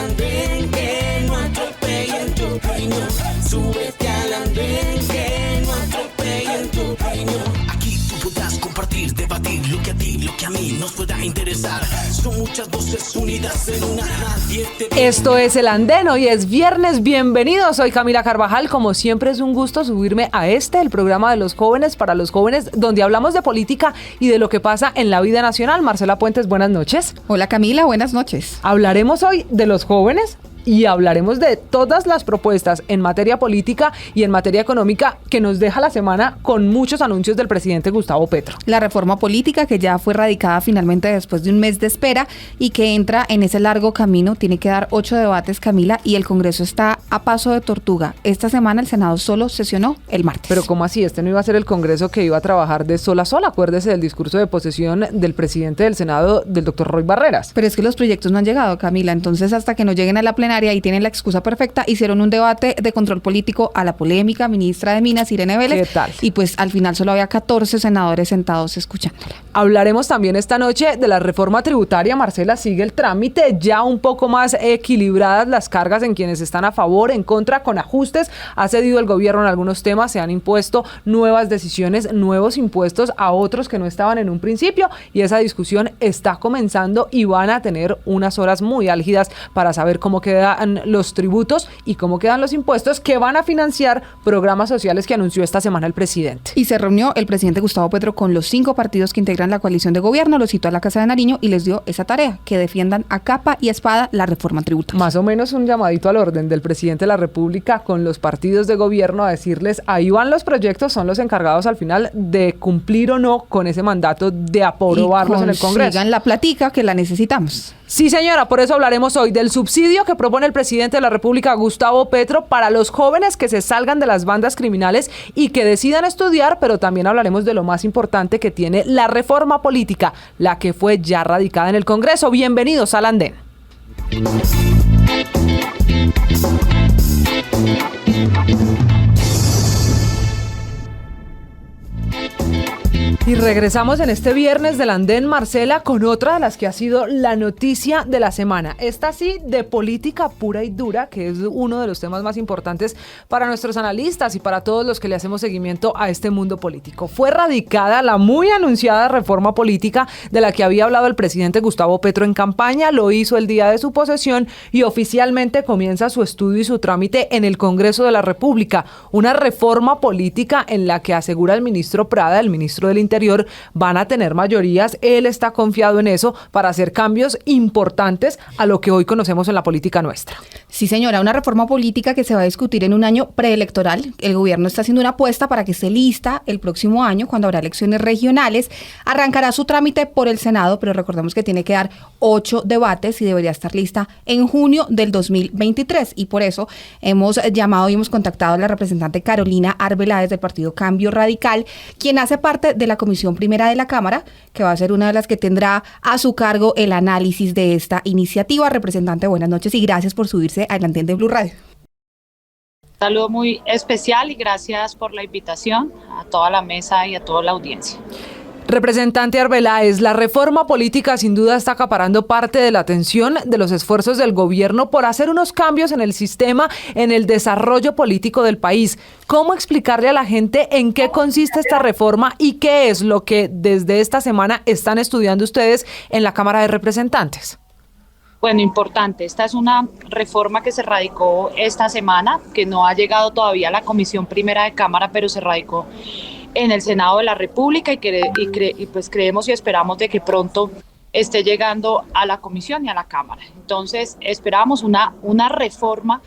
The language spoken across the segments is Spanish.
andén, que no atropellen tu opinión. Súbete al andén, que no atropellen tu opinión. Aquí tú podrás compartir, debatir lo que a ti, lo que a mí nos pueda interesar. Son muchas voces unidas en una. Esto es El Andén, hoy es viernes, bienvenidos, soy Camila Carvajal, como siempre es un gusto subirme a el programa de los jóvenes, para los jóvenes, donde hablamos de política y de lo que pasa en la vida nacional. Marcela Puentes, buenas noches. Hola Camila, buenas noches. Hablaremos hoy de los jóvenes y hablaremos de todas las propuestas en materia política y en materia económica que nos deja la semana con muchos anuncios del presidente Gustavo Petro. La reforma política que ya fue radicada finalmente después de un mes de espera y que entra en ese largo camino, tiene que dar 8 debates, Camila, y el Congreso está a paso de tortuga. Esta semana el Senado solo sesionó el martes. Pero ¿cómo así? Este no iba a ser el Congreso que iba a trabajar de sol a sol. Acuérdese del discurso de posesión del presidente del Senado, del doctor Roy Barreras. Pero es que los proyectos no han llegado, Camila, entonces hasta que no lleguen a la plenaria y tienen la excusa perfecta, hicieron un debate de control político a la polémica ministra de Minas, Irene Vélez. ¿Qué tal? Y pues al final solo había 14 senadores sentados escuchándola. Hablaremos también esta noche de la reforma tributaria. Marcela, sigue el trámite, ya un poco más equilibradas las cargas en quienes están a favor, en contra, con ajustes. Ha cedido el gobierno en algunos temas, se han impuesto nuevas decisiones, nuevos impuestos a otros que no estaban en un principio, y esa discusión está comenzando y van a tener unas horas muy álgidas para saber cómo quedan los tributos y cómo quedan los impuestos que van a financiar programas sociales que anunció esta semana el presidente. Y se reunió el presidente Gustavo Petro con los 5 partidos que integran la coalición de gobierno, los citó a la Casa de Nariño y les dio esa tarea, que defiendan a capa y espada la reforma tributaria. Más o menos un llamadito al orden del presidente de la República con los partidos de gobierno a decirles, ahí van los proyectos, son los encargados al final de cumplir o no con ese mandato de aprobarlos en el Congreso. Consigan la platica que la necesitamos. Sí, señora, por eso hablaremos hoy del subsidio que propone el presidente de la República, Gustavo Petro, para los jóvenes que se salgan de las bandas criminales y que decidan estudiar, pero también hablaremos de lo más importante que tiene la reforma política, la que fue ya radicada en el Congreso. Bienvenidos al Andén. Y regresamos en este viernes del Andén, Marcela, con otra de las que ha sido la noticia de la semana. Esta sí, de política pura y dura, que es uno de los temas más importantes para nuestros analistas y para todos los que le hacemos seguimiento a este mundo político. Fue radicada la muy anunciada reforma política de la que había hablado el presidente Gustavo Petro en campaña, lo hizo el día de su posesión y oficialmente comienza su estudio y su trámite en el Congreso de la República. Una reforma política en la que asegura el ministro Prada, el ministro del Interior, van a tener mayorías. Él está confiado en eso para hacer cambios importantes a lo que hoy conocemos en la política nuestra. Sí, señora, una reforma política que se va a discutir en un año preelectoral. El gobierno está haciendo una apuesta para que esté lista el próximo año, cuando habrá elecciones regionales. Arrancará su trámite por el Senado, pero recordemos que tiene que dar 8 debates y debería estar lista en junio del 2023. Y por eso hemos llamado y hemos contactado a la representante Carolina Arbeláez del partido Cambio Radical, quien hace parte de la Comisión Primera de la Cámara, que va a ser una de las que tendrá a su cargo el análisis de esta iniciativa. Representante, buenas noches y gracias por subirse al Andén de Blue Radio. Un saludo muy especial y gracias por la invitación a toda la mesa y a toda la audiencia. Representante Arbeláez, la reforma política sin duda está acaparando parte de la atención de los esfuerzos del gobierno por hacer unos cambios en el sistema, en el desarrollo político del país. ¿Cómo explicarle a la gente en qué consiste esta reforma y qué es lo que desde esta semana están estudiando ustedes en la Cámara de Representantes? Bueno, importante. Esta es una reforma que se radicó esta semana, que no ha llegado todavía a la Comisión Primera de Cámara, pero se radicó en el Senado de la República y pues creemos y esperamos de que pronto esté llegando a la Comisión y a la Cámara. Entonces esperamos una reforma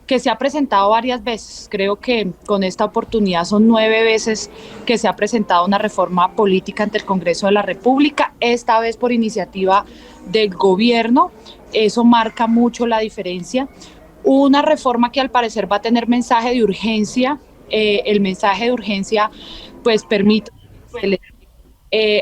que se ha presentado varias veces. Creo que con esta oportunidad son 9 veces que se ha presentado una reforma política ante el Congreso de la República, esta vez por iniciativa del gobierno. Eso marca mucho la diferencia. Una reforma que al parecer va a tener mensaje de urgencia. El mensaje de urgencia pues permite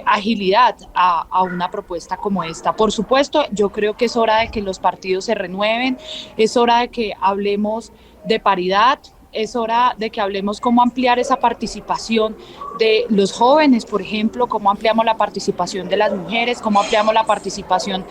agilidad a una propuesta como esta. Por supuesto, yo creo que es hora de que los partidos se renueven, es hora de que hablemos de paridad, es hora de que hablemos cómo ampliar esa participación de los jóvenes, por ejemplo, cómo ampliamos la participación de las mujeres, cómo ampliamos la participación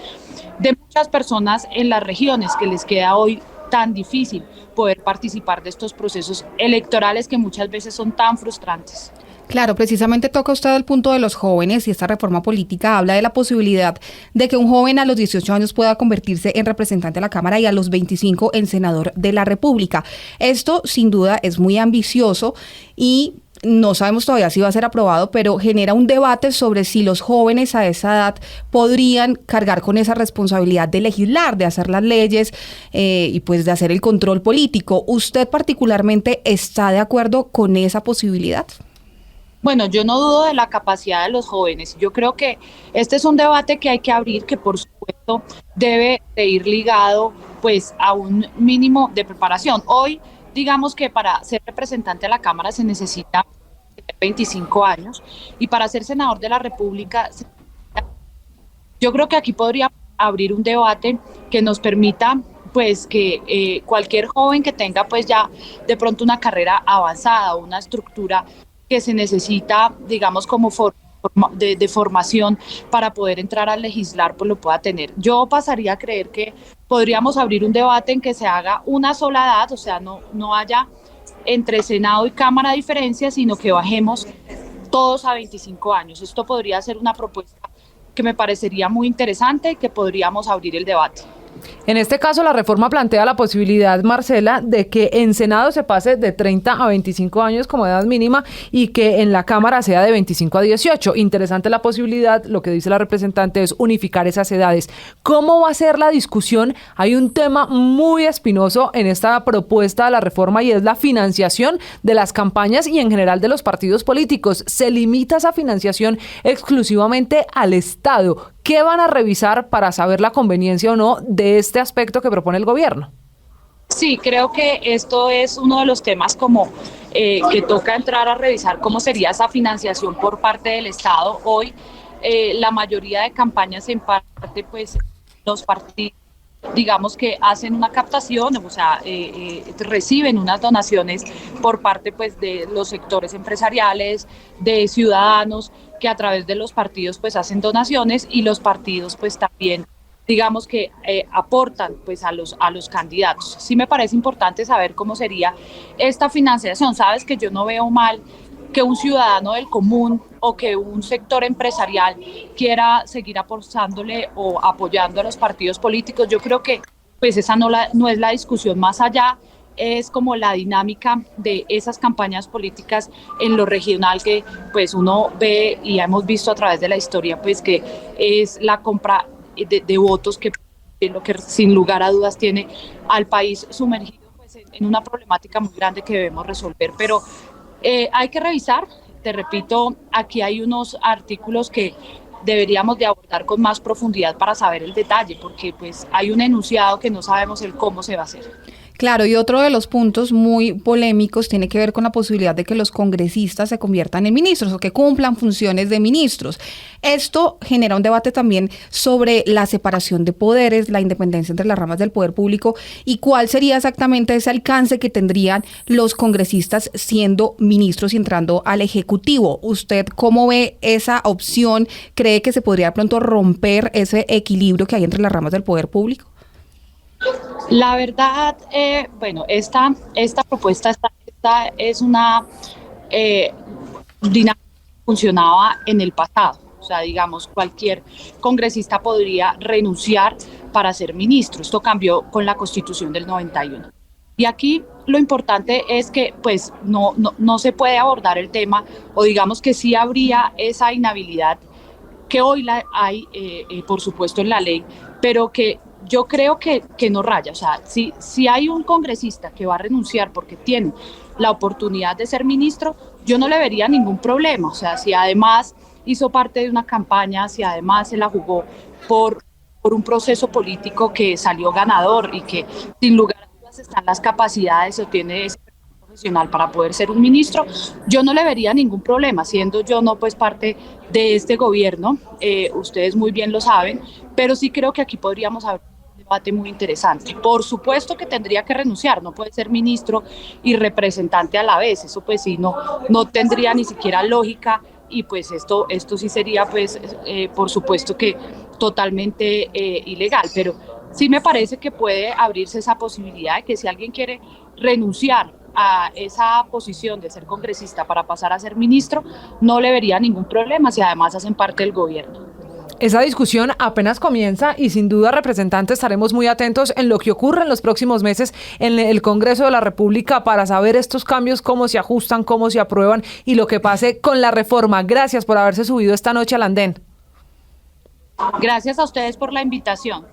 de muchas personas en las regiones que les queda hoy tan difícil poder participar de estos procesos electorales que muchas veces son tan frustrantes. Claro, precisamente toca usted el punto de los jóvenes y esta reforma política habla de la posibilidad de que un joven a los 18 años pueda convertirse en representante de la Cámara y a los 25 en senador de la República. Esto sin duda es muy ambicioso y no sabemos todavía si va a ser aprobado, pero genera un debate sobre si los jóvenes a esa edad podrían cargar con esa responsabilidad de legislar, de hacer las leyes y pues de hacer el control político. ¿Usted particularmente está de acuerdo con esa posibilidad? Bueno, yo no dudo de la capacidad de los jóvenes. Yo creo que este es un debate que hay que abrir, que por supuesto debe de ir ligado pues a un mínimo de preparación. Hoy, digamos que para ser representante de la Cámara se necesita 25 años y para ser senador de la República, yo creo que aquí podría abrir un debate que nos permita pues que cualquier joven que tenga pues ya de pronto una carrera avanzada, una estructura que se necesita, digamos, como de formación para poder entrar a legislar, pues lo pueda tener. Yo pasaría a creer que podríamos abrir un debate en que se haga una sola edad, o sea, no haya entre Senado y Cámara diferencias, sino que bajemos todos a 25 años. Esto podría ser una propuesta que me parecería muy interesante y que podríamos abrir el debate. En este caso, la reforma plantea la posibilidad, Marcela, de que en Senado se pase de 30 a 25 años como edad mínima y que en la Cámara sea de 25 a 18. Interesante la posibilidad, lo que dice la representante es unificar esas edades. ¿Cómo va a ser la discusión? Hay un tema muy espinoso en esta propuesta de la reforma y es la financiación de las campañas y en general de los partidos políticos. ¿Se limita esa financiación exclusivamente al Estado? ¿Qué van a revisar para saber la conveniencia o no de este aspecto que propone el gobierno? Sí, creo que esto es uno de los temas como que toca entrar a revisar cómo sería esa financiación por parte del Estado. Hoy la mayoría de campañas en parte pues los partidos digamos que hacen una captación, o sea, reciben unas donaciones por parte pues de los sectores empresariales, de ciudadanos que a través de los partidos pues hacen donaciones y los partidos pues también digamos que aportan pues a los candidatos. Sí me parece importante saber cómo sería esta financiación. Sabes que yo no veo mal que un ciudadano del común o que un sector empresarial quiera seguir apostándole o apoyando a los partidos políticos. Yo creo que pues esa no es la discusión, más allá es como la dinámica de esas campañas políticas en lo regional que pues uno ve y hemos visto a través de la historia pues que es la compra de votos que lo que sin lugar a dudas tiene al país sumergido pues en una problemática muy grande que debemos resolver, pero hay que revisar, te repito, aquí hay unos artículos que deberíamos de abordar con más profundidad para saber el detalle, porque pues hay un enunciado que no sabemos el cómo se va a hacer. Claro, y otro de los puntos muy polémicos tiene que ver con la posibilidad de que los congresistas se conviertan en ministros o que cumplan funciones de ministros. Esto genera un debate también sobre la separación de poderes, la independencia entre las ramas del poder público y cuál sería exactamente ese alcance que tendrían los congresistas siendo ministros y entrando al Ejecutivo. ¿Usted cómo ve esa opción? ¿Cree que se podría de pronto romper ese equilibrio que hay entre las ramas del poder público? La verdad, bueno, esta propuesta esta es una dinámica que funcionaba en el pasado. O sea, digamos, cualquier congresista podría renunciar para ser ministro. Esto cambió con la Constitución del 91. Y aquí lo importante es que pues no se puede abordar el tema, o digamos que sí habría esa inhabilidad que hoy la hay, por supuesto, en la ley, pero que yo creo que no raya. O sea, si hay un congresista que va a renunciar porque tiene la oportunidad de ser ministro, yo no le vería ningún problema. O sea, si además hizo parte de una campaña, si además se la jugó por un proceso político que salió ganador y que sin lugar a dudas están las capacidades o tiene ese profesional para poder ser un ministro, yo no le vería ningún problema, siendo yo no pues parte de este gobierno, ustedes muy bien lo saben, pero sí creo que aquí podríamos haber un debate muy interesante. Por supuesto que tendría que renunciar, no puede ser ministro y representante a la vez, eso pues sí, no tendría ni siquiera lógica. Y pues esto sí sería pues por supuesto que totalmente ilegal, pero sí me parece que puede abrirse esa posibilidad de que si alguien quiere renunciar a esa posición de ser congresista para pasar a ser ministro, no le vería ningún problema si además hacen parte del gobierno. Esa discusión apenas comienza y sin duda, representantes, estaremos muy atentos en lo que ocurre en los próximos meses en el Congreso de la República para saber estos cambios, cómo se ajustan, cómo se aprueban y lo que pase con la reforma. Gracias por haberse subido esta noche al andén. Gracias a ustedes por la invitación.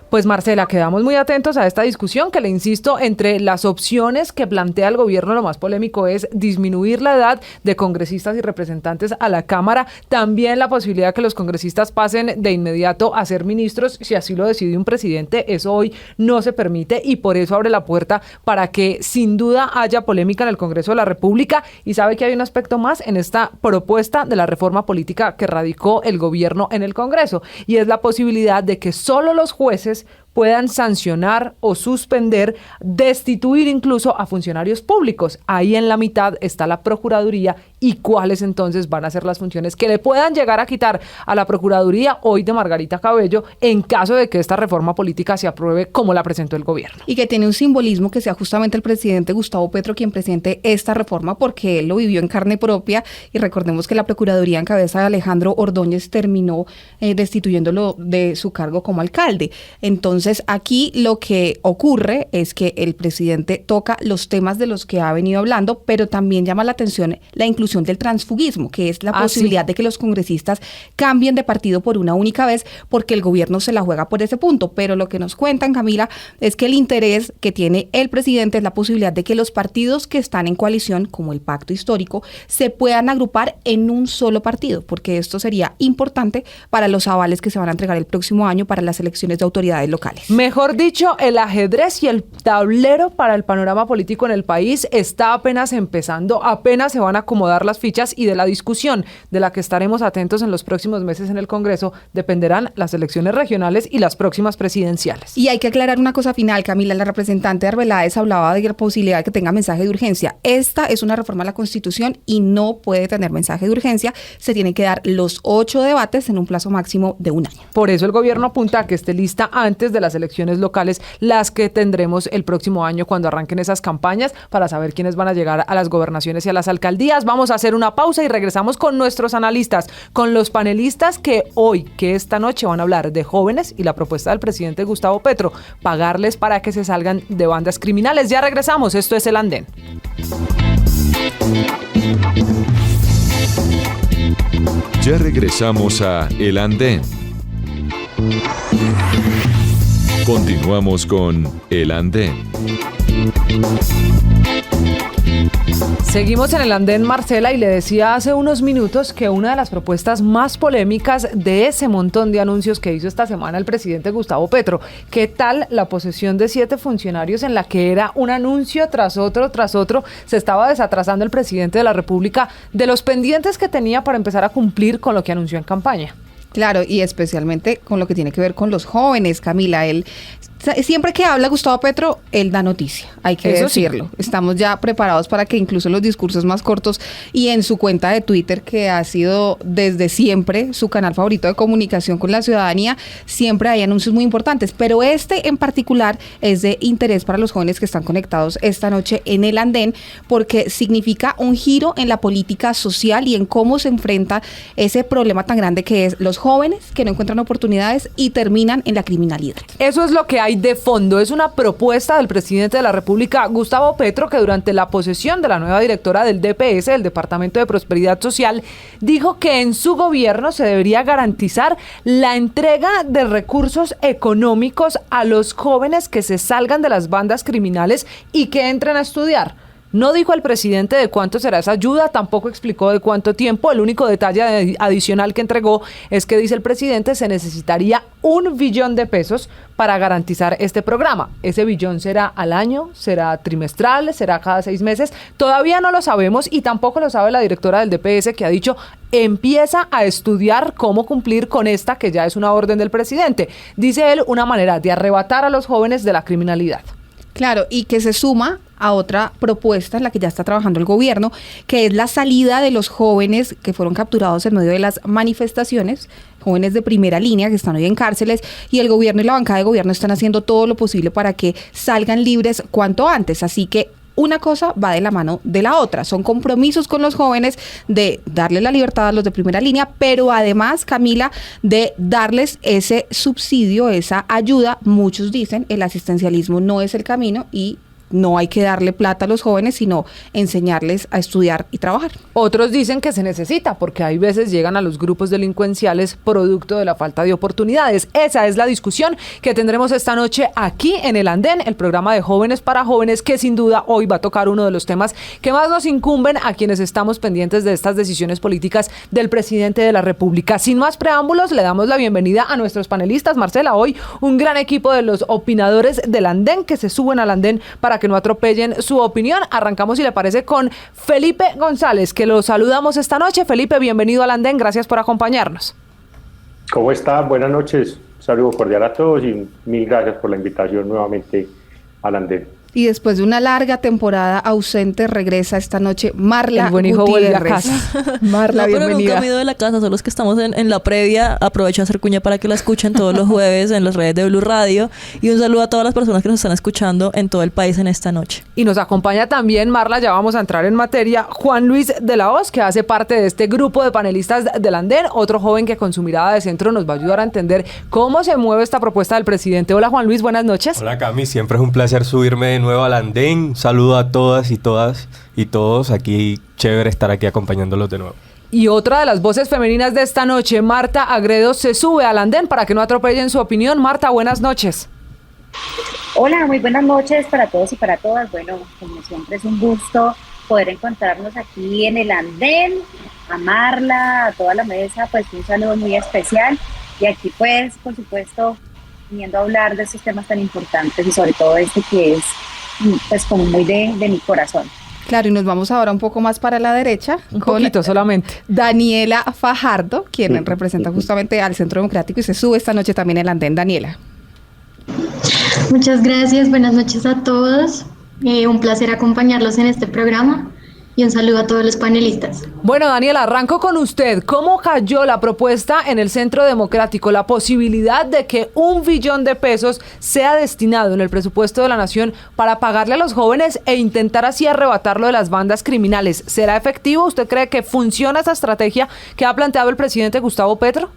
Pues Marcela, quedamos muy atentos a esta discusión que, le insisto, entre las opciones que plantea el gobierno, lo más polémico es disminuir la edad de congresistas y representantes a la Cámara, también la posibilidad de que los congresistas pasen de inmediato a ser ministros, si así lo decide un presidente. Eso hoy no se permite y por eso abre la puerta para que sin duda haya polémica en el Congreso de la República. Y sabe que hay un aspecto más en esta propuesta de la reforma política que radicó el gobierno en el Congreso, y es la posibilidad de que solo los jueces puedan sancionar o suspender, destituir incluso a funcionarios públicos. Ahí en la mitad está la Procuraduría y cuáles entonces van a ser las funciones que le puedan llegar a quitar a la Procuraduría hoy de Margarita Cabello en caso de que esta reforma política se apruebe como la presentó el gobierno. Y que tiene un simbolismo que sea justamente el presidente Gustavo Petro quien presente esta reforma, porque él lo vivió en carne propia, y recordemos que la Procuraduría en cabeza de Alejandro Ordóñez terminó destituyéndolo de su cargo como alcalde. Entonces aquí lo que ocurre es que el presidente toca los temas de los que ha venido hablando, pero también llama la atención la inclusión del transfugismo, que es la posibilidad de que los congresistas cambien de partido por una única vez, porque el gobierno se la juega por ese punto. Pero lo que nos cuentan, Camila, es que el interés que tiene el presidente es la posibilidad de que los partidos que están en coalición, como el Pacto Histórico, se puedan agrupar en un solo partido, porque esto sería importante para los avales que se van a entregar el próximo año para las elecciones de autoridades locales. Mejor dicho, el ajedrez y el tablero para el panorama político en el país está apenas empezando, apenas se van a acomodar las fichas, y de la discusión de la que estaremos atentos en los próximos meses en el Congreso dependerán las elecciones regionales y las próximas presidenciales. Y hay que aclarar una cosa final, Camila. La representante de Arbeláez hablaba de la posibilidad de que tenga mensaje de urgencia. Esta es una reforma a la Constitución y no puede tener mensaje de urgencia. Se tienen que dar los 8 debates en un plazo máximo de un año. Por eso el gobierno apunta a que esté lista antes de las elecciones locales, las que tendremos el próximo año cuando arranquen esas campañas para saber quiénes van a llegar a las gobernaciones y a las alcaldías. Vamos a hacer una pausa y regresamos con nuestros analistas, con los panelistas que esta noche van a hablar de jóvenes y la propuesta del presidente Gustavo Petro, pagarles para que se salgan de bandas criminales. Ya regresamos, esto es El Andén. Ya regresamos a El Andén. Continuamos con El Andén. Seguimos en El Andén, Marcela, y le decía hace unos minutos que una de las propuestas más polémicas de ese montón de anuncios que hizo esta semana el presidente Gustavo Petro, ¿qué tal la posesión de 7 funcionarios en la que era un anuncio tras otro, se estaba desatrasando el presidente de la República de los pendientes que tenía para empezar a cumplir con lo que anunció en campaña? Claro, y especialmente con lo que tiene que ver con los jóvenes, Camila. Él, siempre que habla Gustavo Petro, él da noticia, hay que decirlo. Sí. Estamos ya preparados para que incluso los discursos más cortos, y en su cuenta de Twitter, que ha sido desde siempre su canal favorito de comunicación con la ciudadanía, siempre hay anuncios muy importantes, pero este en particular es de interés para los jóvenes que están conectados esta noche en El Andén, porque significa un giro en la política social y en cómo se enfrenta ese problema tan grande que es los jóvenes que no encuentran oportunidades y terminan en la criminalidad. Eso es lo que hay de fondo. Es una propuesta del presidente de la República, Gustavo Petro, que durante la posesión de la nueva directora del DPS, el Departamento de Prosperidad Social, dijo que en su gobierno se debería garantizar la entrega de recursos económicos a los jóvenes que se salgan de las bandas criminales y que entren a estudiar. No dijo el presidente de cuánto será esa ayuda, tampoco explicó de cuánto tiempo. El único detalle adicional que entregó es que, dice el presidente, se necesitaría 1 billón de pesos para garantizar este programa. Ese billón será al año, será trimestral, será cada 6 meses. Todavía no lo sabemos y tampoco lo sabe la directora del DPS, que ha dicho empieza a estudiar cómo cumplir con esta, que ya es una orden del presidente. Dice él, una manera de arrebatar a los jóvenes de la criminalidad. Claro, y que se suma a otra propuesta en la que ya está trabajando el gobierno, que es la salida de los jóvenes que fueron capturados en medio de las manifestaciones, jóvenes de primera línea que están hoy en cárceles, y el gobierno y la bancada de gobierno están haciendo todo lo posible para que salgan libres cuanto antes. Así que una cosa va de la mano de la otra. Son compromisos con los jóvenes de darles la libertad a los de primera línea, pero además, Camila, de darles ese subsidio, esa ayuda. Muchos dicen el asistencialismo no es el camino y no hay que darle plata a los jóvenes, sino enseñarles a estudiar y trabajar. Otros dicen que se necesita, porque hay veces llegan a los grupos delincuenciales producto de la falta de oportunidades. Esa es la discusión que tendremos esta noche aquí en El Andén, el programa de Jóvenes para Jóvenes, que sin duda hoy va a tocar uno de los temas que más nos incumben a quienes estamos pendientes de estas decisiones políticas del presidente de la República. Sin más preámbulos, le damos la bienvenida a nuestros panelistas. Marcela, hoy un gran equipo de los opinadores del Andén que se suben al Andén para que no atropellen su opinión. Arrancamos, si le parece, con Felipe González, que lo saludamos esta noche. Felipe, bienvenido al Andén, gracias por acompañarnos. ¿Cómo están? Buenas noches, un saludo cordial a todos y mil gracias por la invitación nuevamente al Andén. Y después de una larga temporada ausente, regresa esta noche Marla El buen hijo Gutiérrez. vuelve a casa. Marla, no, pero bienvenida. nunca me he ido de la casa, solo los que estamos en la previa. Aprovecho a hacer cuña para que la escuchen todos los jueves en las redes de Blue Radio. Y un saludo a todas las personas que nos están escuchando en todo el país en esta noche. Y nos acompaña también, Marla, ya vamos a entrar en materia, Juan Luis de la Hoz, que hace parte de este grupo de panelistas del Andén, otro joven que con su mirada de centro nos va a ayudar a entender cómo se mueve esta propuesta del presidente. Hola, Juan Luis, buenas noches. Hola, Cami, siempre es un placer subirme de nuevo al Andén. Un saludo a todas y todos. Aquí, chévere estar aquí acompañándolos de nuevo. Y otra de las voces femeninas de esta noche, Marta Agredo, se sube al Andén para que no atropellen su opinión. Marta, buenas noches. Hola, muy buenas noches para todos y para todas. Bueno, como siempre es un gusto poder encontrarnos aquí en el Andén, a Marla, a toda la mesa, pues un saludo muy especial. Y aquí pues, por supuesto, viniendo a hablar de estos temas tan importantes y sobre todo este que es pues como muy de mi corazón. Claro, y nos vamos ahora un poco más para la derecha. Un poquito solamente. Daniela Fajardo, quien representa justamente al Centro Democrático y se sube esta noche también el Andén. Daniela. Muchas gracias, buenas noches a todos. Un placer acompañarlos en este programa. Y un saludo a todos los panelistas. Bueno, Daniela, arranco con usted. ¿Cómo cayó la propuesta en el Centro Democrático? La posibilidad de que $1 billón sea destinado en el presupuesto de la nación para pagarle a los jóvenes e intentar así arrebatarlo de las bandas criminales. ¿Será efectivo? ¿Usted cree que funciona esa estrategia que ha planteado el presidente Gustavo Petro?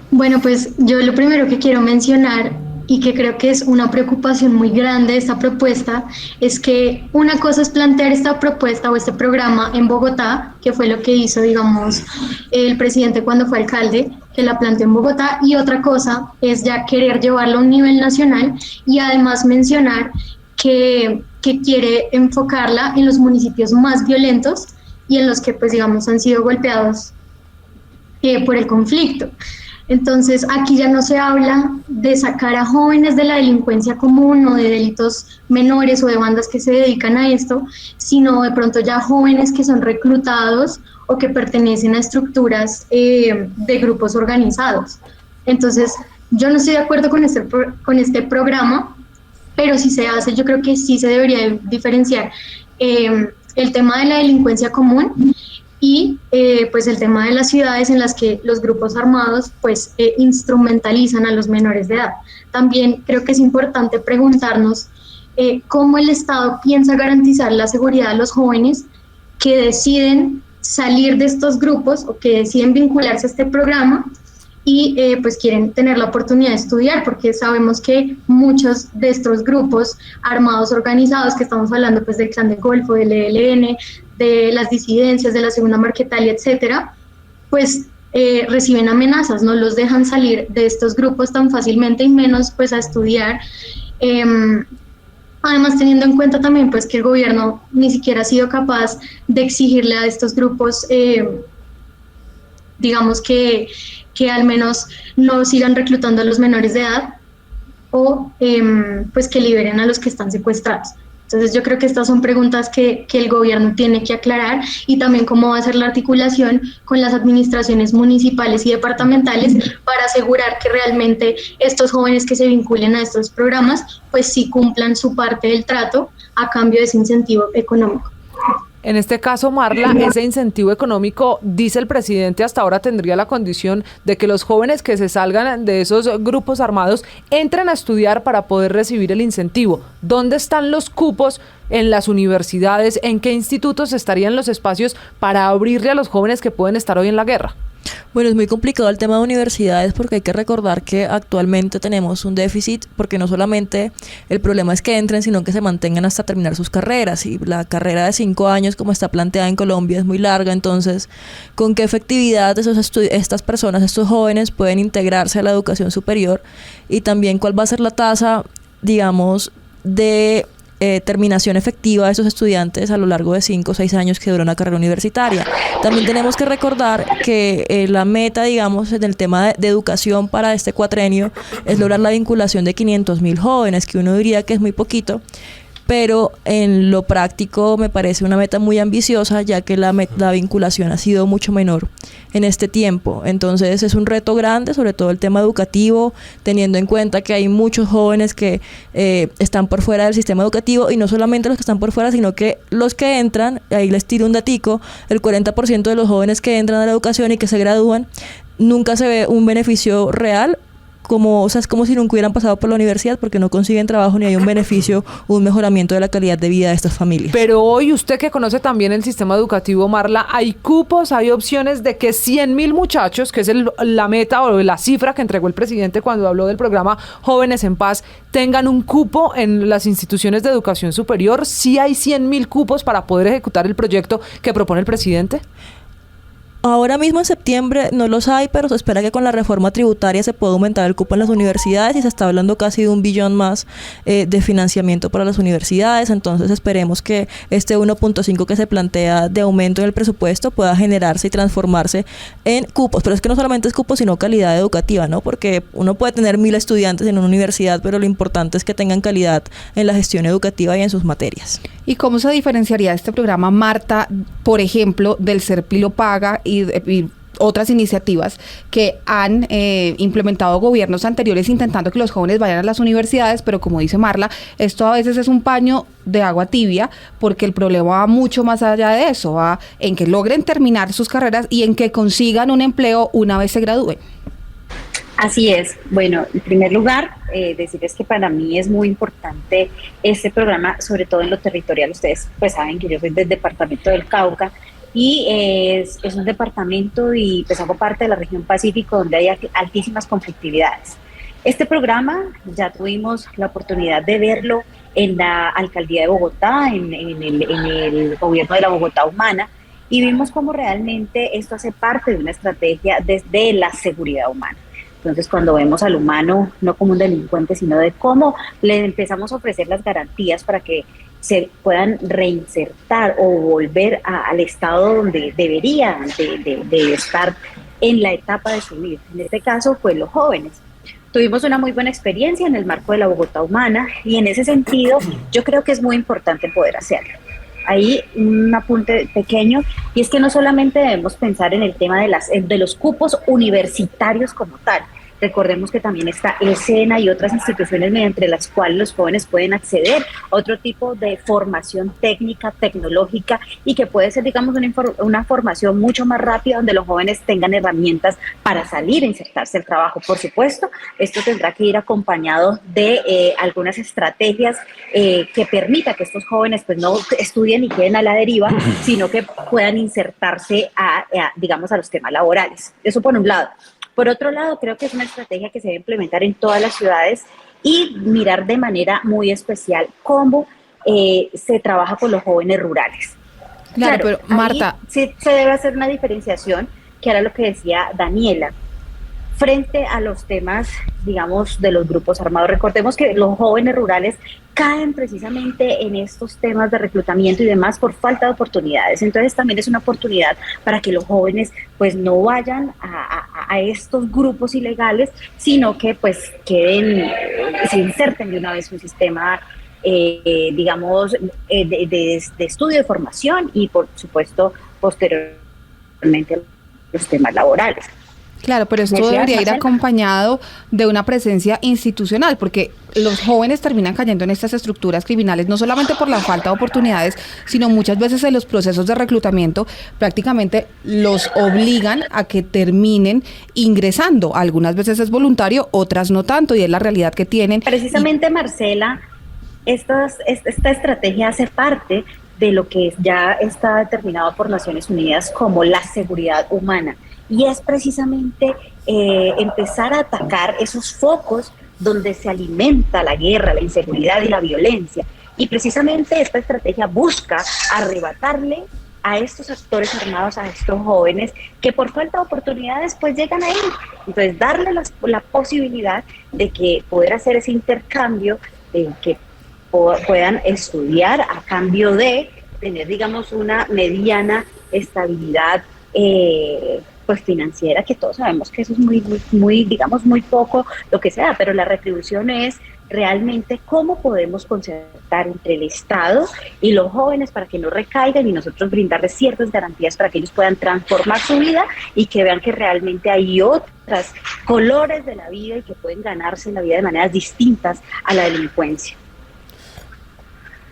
Bueno, pues yo lo primero que quiero mencionar y que creo que es una preocupación muy grande de esta propuesta, es que una cosa es plantear esta propuesta o este programa en Bogotá, que fue lo que hizo, digamos, el presidente cuando fue alcalde, que la planteó en Bogotá, y otra cosa es ya querer llevarlo a un nivel nacional y además mencionar que quiere enfocarla en los municipios más violentos y en los que, pues, digamos, han sido golpeados por el conflicto. Entonces, aquí ya no se habla de sacar a jóvenes de la delincuencia común o de delitos menores o de bandas que se dedican a esto, sino de pronto ya jóvenes que son reclutados o que pertenecen a estructuras de grupos organizados. Entonces, yo no estoy de acuerdo con este programa, pero si se hace, yo creo que sí se debería diferenciar el tema de la delincuencia común y pues el tema de las ciudades en las que los grupos armados pues instrumentalizan a los menores de edad. También creo que es importante preguntarnos cómo el Estado piensa garantizar la seguridad de los jóvenes que deciden salir de estos grupos o que deciden vincularse a este programa y pues quieren tener la oportunidad de estudiar, porque sabemos que muchos de estos grupos armados organizados, que estamos hablando pues del Clan del Golfo, del ELN, de las disidencias, de la Segunda Marquetalia, etcétera, pues reciben amenazas, no los dejan salir de estos grupos tan fácilmente y menos pues a estudiar. Además, teniendo en cuenta también pues que el gobierno ni siquiera ha sido capaz de exigirle a estos grupos, digamos que al menos no sigan reclutando a los menores de edad o pues que liberen a los que están secuestrados. Entonces yo creo que estas son preguntas que el gobierno tiene que aclarar, y también cómo va a ser la articulación con las administraciones municipales y departamentales para asegurar que realmente estos jóvenes que se vinculen a estos programas pues sí cumplan su parte del trato a cambio de ese incentivo económico. En este caso, Marla, ese incentivo económico, dice el presidente, hasta ahora tendría la condición de que los jóvenes que se salgan de esos grupos armados entren a estudiar para poder recibir el incentivo. ¿Dónde están los cupos en las universidades? ¿En qué institutos estarían los espacios para abrirle a los jóvenes que pueden estar hoy en la guerra? Bueno, es muy complicado el tema de universidades porque hay que recordar que actualmente tenemos un déficit, porque no solamente el problema es que entren, sino que se mantengan hasta terminar sus carreras, y la carrera de 5 años como está planteada en Colombia es muy larga. Entonces, ¿con qué efectividad estas personas, estos jóvenes pueden integrarse a la educación superior? Y también, ¿cuál va a ser la tasa, digamos, de terminación efectiva de esos estudiantes a lo largo de 5 o 6 años que dura una carrera universitaria? También tenemos que recordar que la meta, digamos, en el tema de educación para este cuatrenio es lograr la vinculación de 500.000 jóvenes, que uno diría que es muy poquito, pero en lo práctico me parece una meta muy ambiciosa, ya que la vinculación ha sido mucho menor en este tiempo. Entonces es un reto grande, sobre todo el tema educativo, teniendo en cuenta que hay muchos jóvenes que están por fuera del sistema educativo, y no solamente los que están por fuera, sino que los que entran, ahí les tiro un datico, el 40% de los jóvenes que entran a la educación y que se gradúan, nunca se ve un beneficio real, es como si nunca hubieran pasado por la universidad, porque no consiguen trabajo ni hay un beneficio, un mejoramiento de la calidad de vida de estas familias. Pero hoy, usted que conoce también el sistema educativo, Marla, hay cupos, hay opciones de que 100.000 muchachos, que es la meta o la cifra que entregó el presidente cuando habló del programa Jóvenes en Paz, tengan un cupo en las instituciones de educación superior. ¿Sí hay 100.000 cupos para poder ejecutar el proyecto que propone el presidente? Ahora mismo en septiembre no los hay, pero se espera que con la reforma tributaria se pueda aumentar el cupo en las universidades, y se está hablando casi de 1 billón más de financiamiento para las universidades. Entonces esperemos que este 1.5 que se plantea de aumento en el presupuesto pueda generarse y transformarse en cupos. Pero es que no solamente es cupos, sino calidad educativa, ¿no? Porque uno puede tener 1.000 estudiantes en una universidad, pero lo importante es que tengan calidad en la gestión educativa y en sus materias. ¿Y cómo se diferenciaría este programa, Marta, por ejemplo, del Serpli lo paga y otras iniciativas que han implementado gobiernos anteriores intentando que los jóvenes vayan a las universidades? Pero como dice Marla, esto a veces es un paño de agua tibia, porque el problema va mucho más allá de eso, va en que logren terminar sus carreras y en que consigan un empleo una vez se gradúen. Así es. Bueno, en primer lugar, decirles que para mí es muy importante este programa, sobre todo en lo territorial. Ustedes pues saben que yo soy del departamento del Cauca, y es un departamento y pues hago parte de la región Pacífico, donde hay altísimas conflictividades. Este programa ya tuvimos la oportunidad de verlo en la alcaldía de Bogotá, en el gobierno de la Bogotá Humana, y vimos cómo realmente esto hace parte de una estrategia desde la seguridad humana. Entonces, cuando vemos al humano no como un delincuente, sino de cómo le empezamos a ofrecer las garantías para que se puedan reinsertar o volver al estado donde deberían de estar en la etapa de su vida. En este caso, pues los jóvenes. Tuvimos una muy buena experiencia en el marco de la Bogotá Humana, y en ese sentido yo creo que es muy importante poder hacerlo. Ahí un apunte pequeño, y es que no solamente debemos pensar en el tema de los cupos universitarios como tal. Recordemos que también está el SENA y otras instituciones mediante las cuales los jóvenes pueden acceder a otro tipo de formación técnica, tecnológica, y que puede ser, digamos, una formación mucho más rápida, donde los jóvenes tengan herramientas para salir e insertarse al trabajo. Por supuesto, esto tendrá que ir acompañado de algunas estrategias que permita que estos jóvenes pues no estudien y queden a la deriva, sino que puedan insertarse digamos, a los temas laborales. Eso por un lado. Por otro lado, creo que es una estrategia que se debe implementar en todas las ciudades y mirar de manera muy especial cómo se trabaja con los jóvenes rurales. Claro, pero Marta, sí se debe hacer una diferenciación, que era lo que decía Daniela, frente a los temas, digamos, de los grupos armados. Recordemos que los jóvenes rurales caen precisamente en estos temas de reclutamiento y demás por falta de oportunidades. Entonces también es una oportunidad para que los jóvenes pues no vayan a estos grupos ilegales, sino que pues se inserten de una vez en un sistema digamos, de estudio, de formación y, por supuesto, posteriormente los temas laborales. Claro, pero esto debería ir acompañado de una presencia institucional, porque los jóvenes terminan cayendo en estas estructuras criminales, no solamente por la falta de oportunidades, sino muchas veces en los procesos de reclutamiento prácticamente los obligan a que terminen ingresando. Algunas veces es voluntario, otras no tanto, y es la realidad que tienen. Precisamente, Marcela, esta estrategia hace parte de lo que ya está determinado por Naciones Unidas como la seguridad humana. Y es precisamente empezar a atacar esos focos donde se alimenta la guerra, la inseguridad y la violencia. Y precisamente esta estrategia busca arrebatarle a estos actores armados, a estos jóvenes, que por falta de oportunidades pues llegan ahí. Entonces darle la posibilidad de que poder hacer ese intercambio, de que puedan estudiar a cambio de tener, digamos, una mediana estabilidad pues financiera, que todos sabemos que eso es muy, digamos, muy poco lo que se da, pero la retribución es realmente cómo podemos concertar entre el Estado y los jóvenes para que no recaigan y nosotros brindarles ciertas garantías para que ellos puedan transformar su vida y que vean que realmente hay otros colores de la vida y que pueden ganarse la vida de maneras distintas a la delincuencia.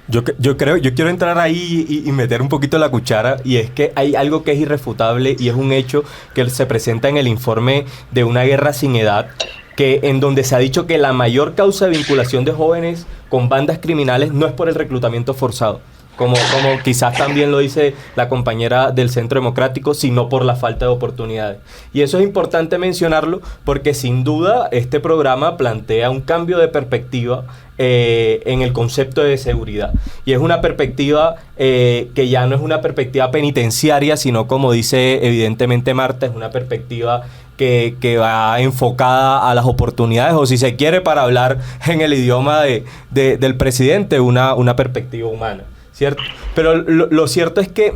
Yo quiero entrar ahí y meter un poquito la cuchara, y es que hay algo que es irrefutable y es un hecho que se presenta en el informe de Una guerra sin edad, que en donde se ha dicho que la mayor causa de vinculación de jóvenes con bandas criminales no es por el reclutamiento forzado, como quizás también lo dice la compañera del Centro Democrático, sino por la falta de oportunidades. Y eso es importante mencionarlo porque sin duda este programa plantea un cambio de perspectiva en el concepto de seguridad. Y es una perspectiva que ya no es una perspectiva penitenciaria, sino, como dice evidentemente Marta, es una perspectiva que va enfocada a las oportunidades, o si se quiere, para hablar en el idioma del presidente, una perspectiva humana, ¿cierto? Pero lo cierto es que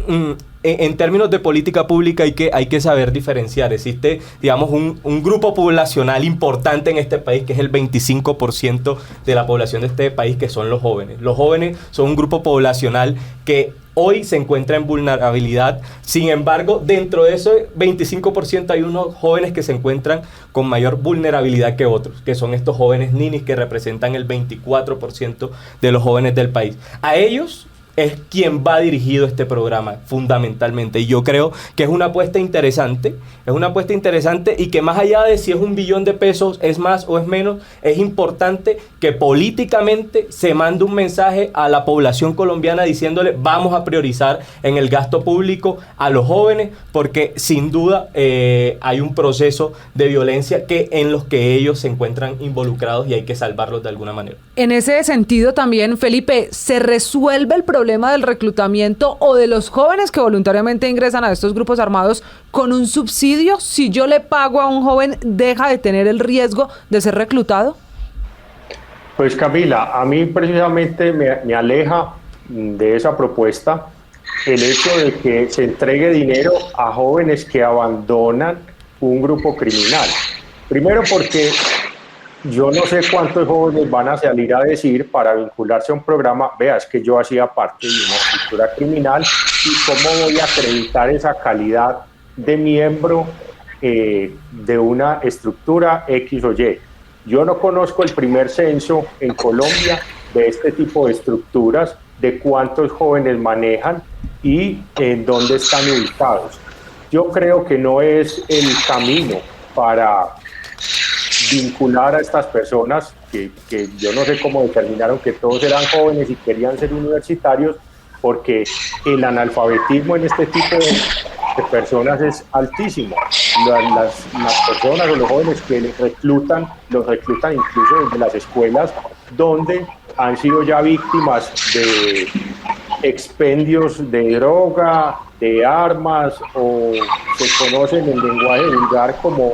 en términos de política pública hay que saber diferenciar. Existe, digamos, un grupo poblacional importante en este país, que es el 25% de la población de este país, que son los jóvenes. Los jóvenes son un grupo poblacional que hoy se encuentra en vulnerabilidad. Sin embargo, dentro de ese 25% hay unos jóvenes que se encuentran con mayor vulnerabilidad que otros, que son estos jóvenes ninis, que representan el 24% de los jóvenes del país. A ellos es quien va dirigido este programa, fundamentalmente. Y yo creo que es una apuesta interesante, y que más allá de si es $1 billón, es más o es menos, es importante que políticamente se mande un mensaje a la población colombiana diciéndole: vamos a priorizar en el gasto público a los jóvenes, porque sin duda hay un proceso de violencia en los que ellos se encuentran involucrados y hay que salvarlos de alguna manera. En ese sentido también, Felipe, ¿se resuelve el problema del reclutamiento o de los jóvenes que voluntariamente ingresan a estos grupos armados con un subsidio? Si yo le pago a un joven, ¿deja de tener el riesgo de ser reclutado? Pues, Camila, a mí precisamente me aleja de esa propuesta el hecho de que se entregue dinero a jóvenes que abandonan un grupo criminal. Primero, porque yo no sé cuántos jóvenes van a salir a decir, para vincularse a un programa: vea, es que yo hacía parte de una estructura criminal y cómo voy a acreditar esa calidad de miembro de una estructura X o Y. Yo no conozco el primer censo en Colombia de este tipo de estructuras, de cuántos jóvenes manejan y en dónde están ubicados. Yo creo que no es el camino para vincular a estas personas, que yo no sé cómo determinaron que todos eran jóvenes y querían ser universitarios, porque el analfabetismo en este tipo de personas es altísimo. Las personas o los jóvenes que los reclutan incluso desde las escuelas, donde han sido ya víctimas de expendios de droga, de armas, o se conocen en lenguaje vulgar como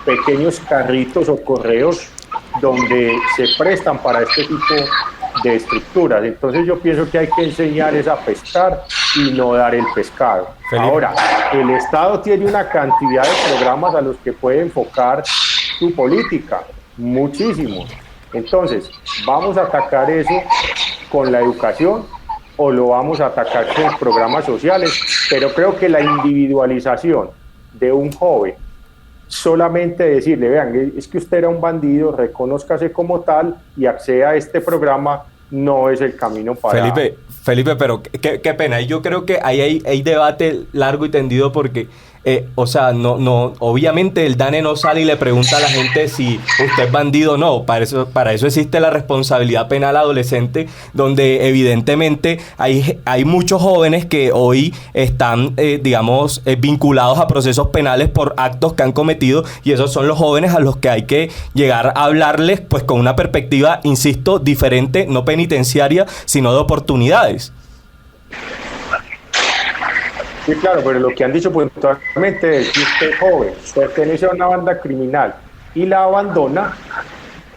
pequeños carritos o correos donde se prestan para este tipo de estructuras. Entonces yo pienso que hay que enseñar es a pescar y no dar el pescado. Felipe. Ahora, el Estado tiene una cantidad de programas a los que puede enfocar su política, muchísimos. Entonces, vamos a atacar eso con la educación o lo vamos a atacar con programas sociales, pero creo que la individualización de un joven, solamente decirle, vean, es que usted era un bandido, reconózcase como tal y acceda a este programa, no es el camino para... Felipe, pero qué pena. Y yo creo que ahí hay debate largo y tendido porque, obviamente el DANE no sale y le pregunta a la gente si usted es bandido o no. Para eso existe la responsabilidad penal adolescente, donde evidentemente hay muchos jóvenes que hoy están, vinculados a procesos penales por actos que han cometido, y esos son los jóvenes a los que hay que llegar a hablarles, pues con una perspectiva, insisto, diferente, no penitenciaria, sino de oportunidades. Sí, claro, pero lo que han dicho puntualmente es que usted es joven, pertenece a una banda criminal y la abandona,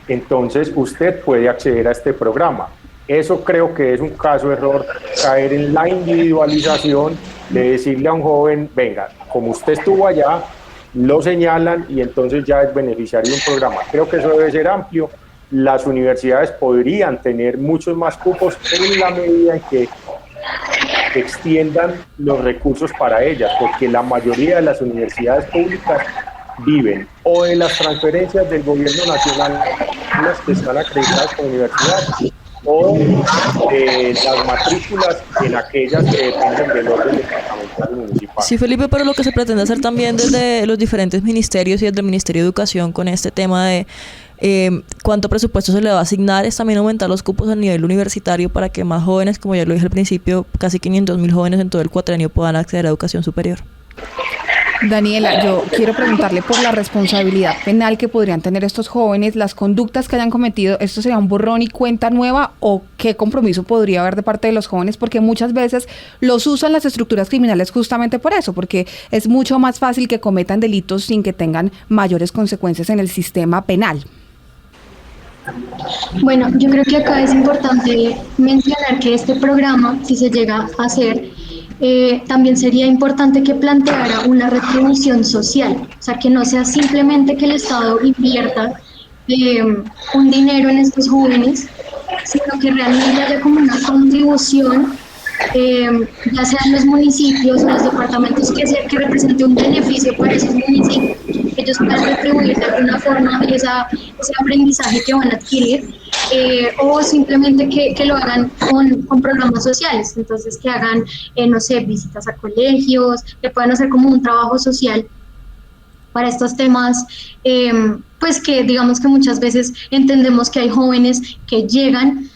entonces usted puede acceder a este programa. Eso creo que es un caso error, caer en la individualización de decirle a un joven, venga, como usted estuvo allá, lo señalan y entonces ya es beneficiario de un programa. Creo que eso debe ser amplio. Las universidades podrían tener muchos más cupos en la medida en que extiendan los recursos para ellas, porque la mayoría de las universidades públicas viven o de las transferencias del gobierno nacional, las que están acreditadas como universidades, o las matrículas en aquellas que dependen del orden departamental y municipal. Sí, Felipe, pero lo que se pretende hacer también desde los diferentes ministerios y desde el Ministerio de Educación con este tema de cuánto presupuesto se le va a asignar es también aumentar los cupos a nivel universitario para que más jóvenes, como ya lo dije al principio, casi 500.000 jóvenes en todo el cuatrenio puedan acceder a educación superior. Daniela, yo quiero preguntarle por la responsabilidad penal que podrían tener estos jóvenes, las conductas que hayan cometido. ¿Esto sería un borrón y cuenta nueva o qué compromiso podría haber de parte de los jóvenes? Porque muchas veces los usan las estructuras criminales justamente por eso, porque es mucho más fácil que cometan delitos sin que tengan mayores consecuencias en el sistema penal. Bueno, yo creo que acá es importante mencionar que este programa, si se llega a hacer, también sería importante que planteara una retribución social, o sea, que no sea simplemente que el Estado invierta un dinero en estos jóvenes, sino que realmente haya como una contribución, ya sean los municipios o los departamentos, que represente un beneficio para esos municipios. Ellos puedan retribuir de alguna forma ese aprendizaje que van a adquirir, o simplemente que lo hagan con programas sociales, entonces que hagan, visitas a colegios, que puedan hacer como un trabajo social para estos temas, pues que digamos que muchas veces entendemos que hay jóvenes que llegan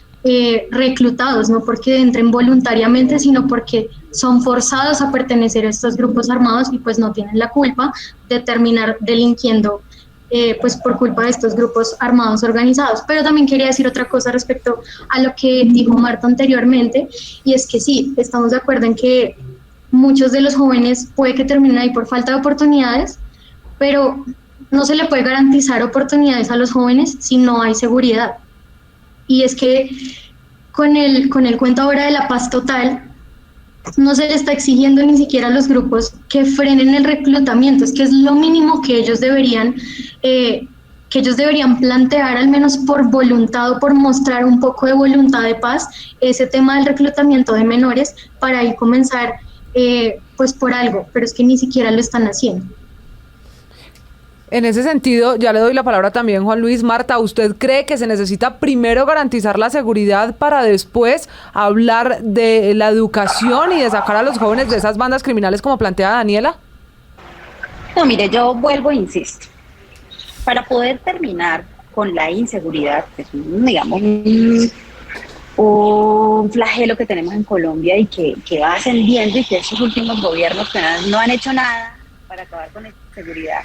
reclutados, no porque entren voluntariamente, sino porque son forzados a pertenecer a estos grupos armados y pues no tienen la culpa de terminar delinquiendo pues por culpa de estos grupos armados organizados. Pero también quería decir otra cosa respecto a lo que dijo Marta anteriormente, y es que sí, estamos de acuerdo en que muchos de los jóvenes puede que terminen ahí por falta de oportunidades, pero no se le puede garantizar oportunidades a los jóvenes si no hay seguridad. Y es que con el cuento ahora de la paz total, no se le está exigiendo ni siquiera a los grupos que frenen el reclutamiento. Es que es lo mínimo que ellos deberían plantear, al menos por voluntad o por mostrar un poco de voluntad de paz, ese tema del reclutamiento de menores, para ahí comenzar pues por algo, pero es que ni siquiera lo están haciendo. En ese sentido, ya le doy la palabra también, Juan Luis. Marta, ¿usted cree que se necesita primero garantizar la seguridad para después hablar de la educación y de sacar a los jóvenes de esas bandas criminales como plantea Daniela? No, mire, yo vuelvo e insisto. Para poder terminar con la inseguridad, que es un flagelo que tenemos en Colombia y que va ascendiendo, y que estos últimos gobiernos no han hecho nada para acabar con la inseguridad.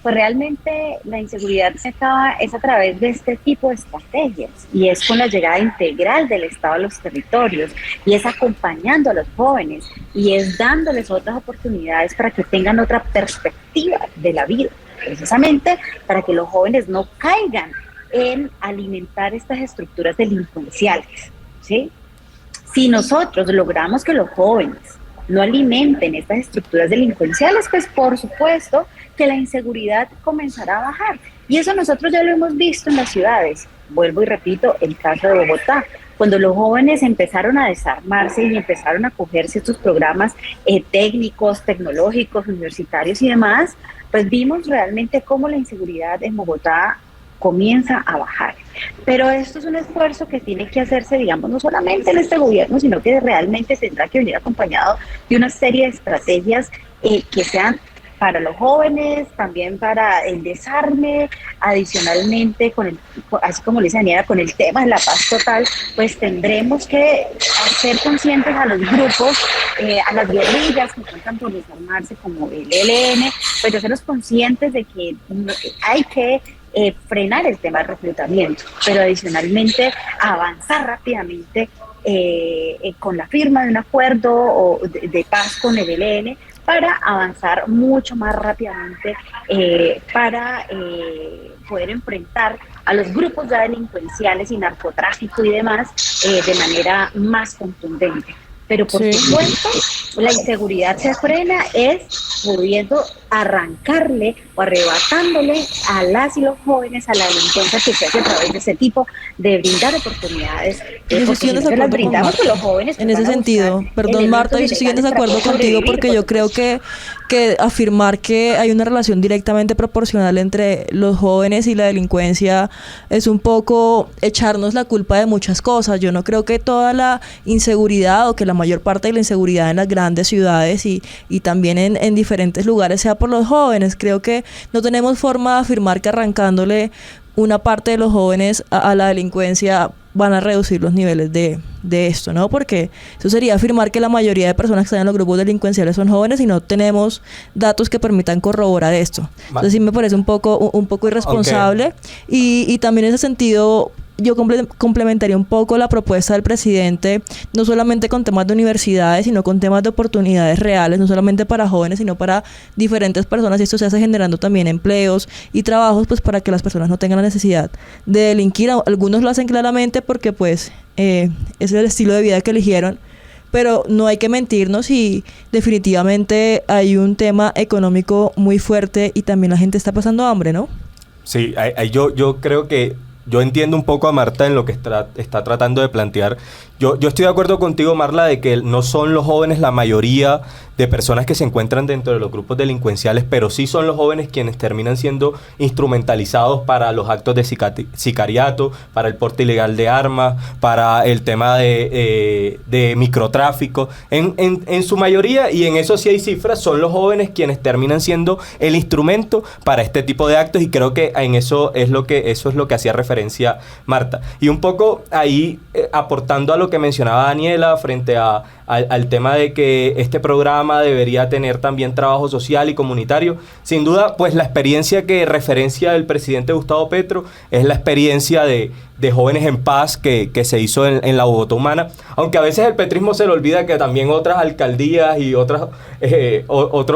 Pues realmente la inseguridad se acaba es a través de este tipo de estrategias, y es con la llegada integral del Estado a los territorios, y es acompañando a los jóvenes, y es dándoles otras oportunidades para que tengan otra perspectiva de la vida, precisamente para que los jóvenes no caigan en alimentar estas estructuras delincuenciales, ¿sí? Si nosotros logramos que los jóvenes no alimenten estas estructuras delincuenciales, pues por supuesto que la inseguridad comenzará a bajar. Y eso nosotros ya lo hemos visto en las ciudades. Vuelvo y repito, el caso de Bogotá. Cuando los jóvenes empezaron a desarmarse y empezaron a cogerse estos programas técnicos, tecnológicos, universitarios y demás, pues vimos realmente cómo la inseguridad en Bogotá comienza a bajar. Pero esto es un esfuerzo que tiene que hacerse, digamos, no solamente en este gobierno, sino que realmente tendrá que venir acompañado de una serie de estrategias que sean para los jóvenes, también para el desarme, adicionalmente, así como le dice Daniela, con el tema de la paz total, pues tendremos que ser conscientes a los grupos, a las guerrillas que intentan por desarmarse como el ELN, pues hacerlos conscientes de que hay que frenar el tema del reclutamiento, pero adicionalmente avanzar rápidamente con la firma de un acuerdo de paz con el ELN, para avanzar mucho más rápidamente, para poder enfrentar a los grupos ya delincuenciales y narcotráfico y demás de manera más contundente. Pero por supuesto, la inseguridad se frena pudiendo arrancarle o arrebatándole a las y los jóvenes a la delincuencia que se hace a través de ese tipo de brindar oportunidades. Yo estoy en desacuerdo con Marta, los jóvenes en ese sentido. Perdón, Marta, yo estoy en desacuerdo contigo porque yo creo que afirmar que hay una relación directamente proporcional entre los jóvenes y la delincuencia es un poco echarnos la culpa de muchas cosas. Yo no creo que toda la inseguridad o que la mayor parte de la inseguridad en las grandes ciudades y también en diferentes lugares sea por los jóvenes. Creo que no tenemos forma de afirmar que arrancándole una parte de los jóvenes a la delincuencia van a reducir los niveles de esto, ¿no? Porque eso sería afirmar que la mayoría de personas que están en los grupos delincuenciales son jóvenes y no tenemos datos que permitan corroborar esto. Entonces sí me parece un poco irresponsable. Y también en ese sentido yo complementaría un poco la propuesta del presidente, no solamente con temas de universidades, sino con temas de oportunidades reales, no solamente para jóvenes, sino para diferentes personas, y esto se hace generando también empleos y trabajos, pues para que las personas no tengan la necesidad de delinquir. Algunos lo hacen claramente porque pues es el estilo de vida que eligieron, pero no hay que mentirnos y definitivamente hay un tema económico muy fuerte y también la gente está pasando hambre, ¿no? Sí, yo creo que yo entiendo un poco a Marta en lo que está tratando de plantear. Yo estoy de acuerdo contigo, Marla, de que no son los jóvenes la mayoría de personas que se encuentran dentro de los grupos delincuenciales, pero sí son los jóvenes quienes terminan siendo instrumentalizados para los actos de sicariato, para el porte ilegal de armas, para el tema de microtráfico. En su mayoría, y en eso sí hay cifras, son los jóvenes quienes terminan siendo el instrumento para este tipo de actos, y creo que en eso es lo que hacía referencia Marta. Y un poco ahí aportando a lo que mencionaba Daniela frente al tema de que este programa debería tener también trabajo social y comunitario. Sin duda, pues la experiencia que referencia el presidente Gustavo Petro es la experiencia de Jóvenes en Paz que se hizo en la Bogotá Humana, aunque a veces el petrismo se le olvida que también otras alcaldías y otros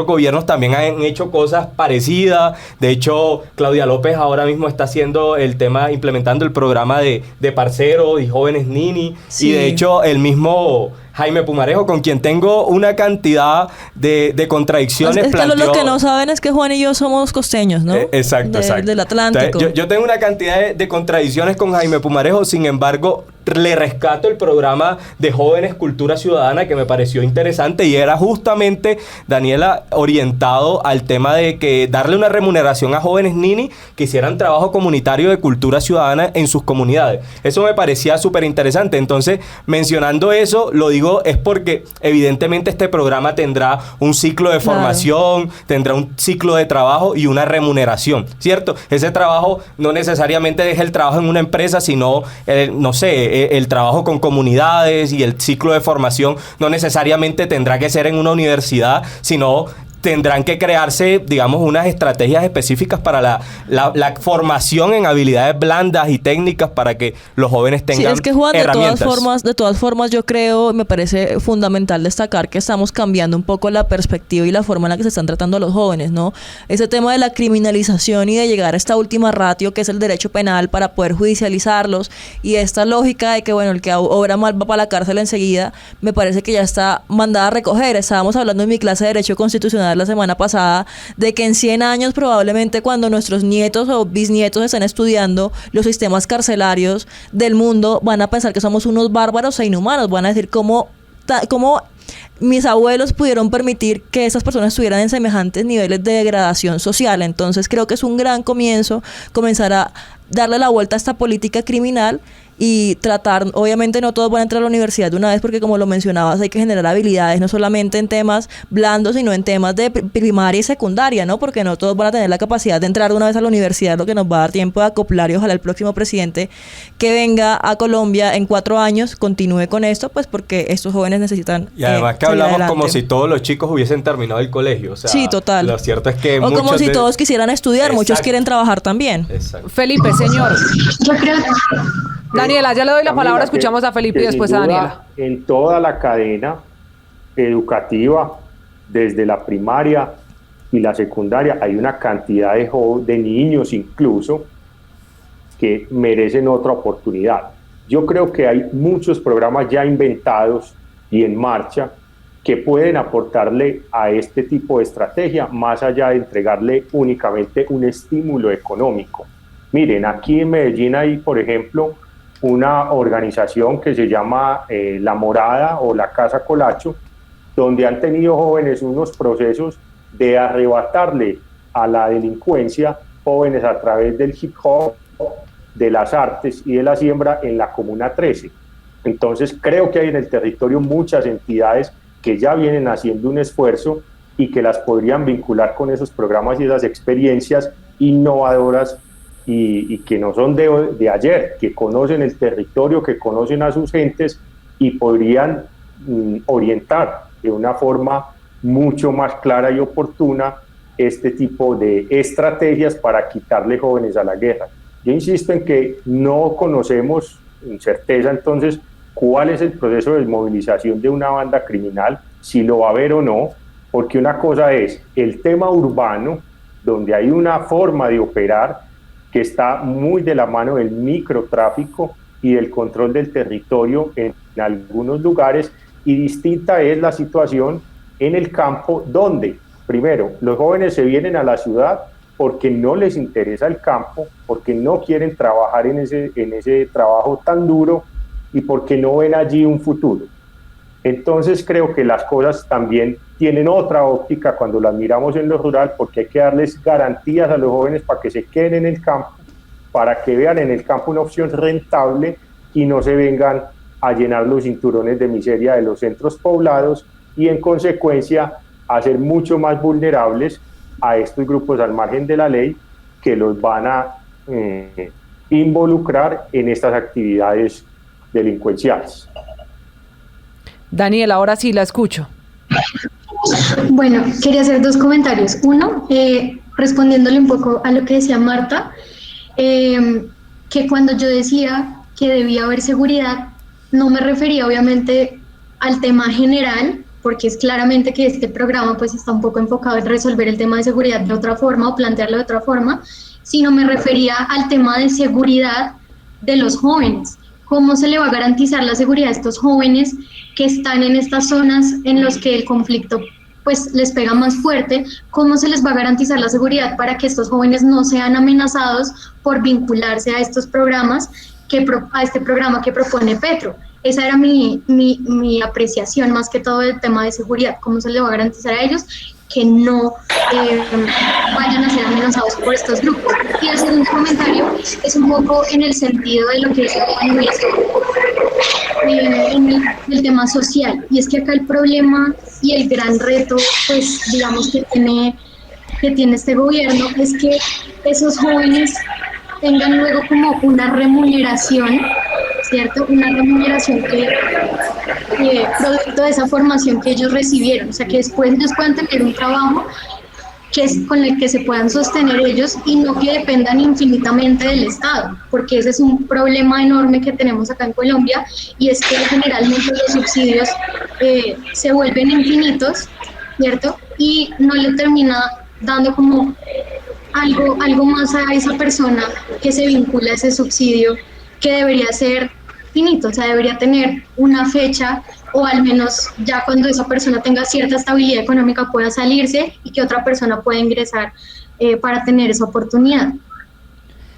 gobiernos también han hecho cosas parecidas. De hecho, Claudia López ahora mismo está haciendo implementando el programa de Parceros y Jóvenes Nini, sí. Y de hecho el mismo Jaime Pumarejo, con quien tengo una cantidad de contradicciones. Es que lo que no saben es que Juan y yo somos costeños, ¿no? Exacto. Del Atlántico. Entonces, yo tengo una cantidad de contradicciones con Jaime Pumarejo, sin embargo, le rescato el programa de Jóvenes Cultura Ciudadana, que me pareció interesante, y era justamente, Daniela, orientado al tema de que darle una remuneración a jóvenes Nini que hicieran trabajo comunitario de cultura ciudadana en sus comunidades. Eso me parecía súper interesante. Entonces, mencionando eso, lo digo es porque evidentemente este programa tendrá un ciclo de formación, tendrá un ciclo de trabajo y una remuneración, ¿cierto? Ese trabajo no necesariamente es el trabajo en una empresa, sino, el trabajo con comunidades, y el ciclo de formación no necesariamente tendrá que ser en una universidad, sino tendrán que crearse, digamos, unas estrategias específicas para la formación en habilidades blandas y técnicas para que los jóvenes tengan herramientas. Sí, es que Juan, de todas formas, yo creo, me parece fundamental destacar que estamos cambiando un poco la perspectiva y la forma en la que se están tratando a los jóvenes, ¿no? Ese tema de la criminalización y de llegar a esta última ratio que es el derecho penal para poder judicializarlos, y esta lógica de que, bueno, el que obra mal va para la cárcel enseguida, me parece que ya está mandada a recoger. Estábamos hablando en mi clase de Derecho Constitucional mencionar la semana pasada, de que en 100 años probablemente cuando nuestros nietos o bisnietos estén estudiando los sistemas carcelarios del mundo, van a pensar que somos unos bárbaros e inhumanos, van a decir cómo mis abuelos pudieron permitir que esas personas estuvieran en semejantes niveles de degradación social. Entonces creo que es un gran comienzo comenzar a darle la vuelta a esta política criminal y tratar, obviamente no todos van a entrar a la universidad de una vez porque como lo mencionabas hay que generar habilidades no solamente en temas blandos sino en temas de primaria y secundaria, ¿no? Porque no todos van a tener la capacidad de entrar de una vez a la universidad, lo que nos va a dar tiempo de acoplar y ojalá el próximo presidente que venga a Colombia en 4 años continúe con esto, pues porque estos jóvenes necesitan y además que hablamos adelante. Como si todos los chicos hubiesen terminado el colegio, o sea, sí, total. Lo cierto es que o como si todos quisieran estudiar, Exacto. Muchos quieren trabajar también. Exacto. Felipe, señor. Yo creo Daniela, ya le doy la palabra, escuchamos a Felipe y después a Daniela. En toda la cadena educativa, desde la primaria y la secundaria, hay una cantidad de niños incluso que merecen otra oportunidad. Yo creo que hay muchos programas ya inventados y en marcha que pueden aportarle a este tipo de estrategia, más allá de entregarle únicamente un estímulo económico. Miren, aquí en Medellín hay, por ejemplo, una organización que se llama La Morada o la Casa Colacho, donde han tenido jóvenes unos procesos de arrebatarle a la delincuencia jóvenes a través del hip hop, de las artes y de la siembra en la Comuna 13. Entonces creo que hay en el territorio muchas entidades que ya vienen haciendo un esfuerzo y que las podrían vincular con esos programas y esas experiencias innovadoras y que no son de ayer, que conocen el territorio, que conocen a sus gentes y podrían orientar de una forma mucho más clara y oportuna este tipo de estrategias para quitarle jóvenes a la guerra. Yo insisto en que no conocemos en certeza entonces cuál es el proceso de desmovilización de una banda criminal, si lo va a haber o no, porque una cosa es el tema urbano, donde hay una forma de operar que está muy de la mano del microtráfico y del control del territorio en algunos lugares, y distinta es la situación en el campo, donde, primero, los jóvenes se vienen a la ciudad porque no les interesa el campo, porque no quieren trabajar en ese trabajo tan duro y porque no ven allí un futuro. Entonces creo que las cosas también tienen otra óptica cuando las miramos en lo rural, porque hay que darles garantías a los jóvenes para que se queden en el campo, para que vean en el campo una opción rentable y no se vengan a llenar los cinturones de miseria de los centros poblados y en consecuencia a ser mucho más vulnerables a estos grupos al margen de la ley que los van a involucrar en estas actividades delincuenciales. Daniela, ahora sí la escucho. Bueno, quería hacer 2 comentarios. Uno, respondiéndole un poco a lo que decía Marta, que cuando yo decía que debía haber seguridad, no me refería obviamente al tema general, porque es claramente que este programa pues está un poco enfocado en resolver el tema de seguridad de otra forma o plantearlo de otra forma, sino me refería al tema de seguridad de los jóvenes. ¿Cómo se le va a garantizar la seguridad a estos jóvenes que están en estas zonas en las que el conflicto pues les pega más fuerte? ¿Cómo se les va a garantizar la seguridad para que estos jóvenes no sean amenazados por vincularse a estos programas, a este programa que propone Petro? Esa era mi apreciación más que todo del tema de seguridad. ¿Cómo se les va a garantizar a ellos que no vayan a ser amenazados por estos grupos? Y el segundo comentario es un poco en el sentido de lo que dice Juan Luis, en el tema social, y es que acá el problema y el gran reto, pues digamos que tiene este gobierno, es que esos jóvenes tengan luego como una remuneración, ¿cierto? Una remuneración que producto de esa formación que ellos recibieron, o sea, que después ellos puedan tener un trabajo que es con el que se puedan sostener ellos y no que dependan infinitamente del Estado, porque ese es un problema enorme que tenemos acá en Colombia, y es que generalmente los subsidios se vuelven infinitos, ¿cierto? Y no le termina dando como algo más a esa persona que se vincula a ese subsidio, que debería ser finito, o sea, debería tener una fecha o al menos ya cuando esa persona tenga cierta estabilidad económica pueda salirse y que otra persona pueda ingresar para tener esa oportunidad.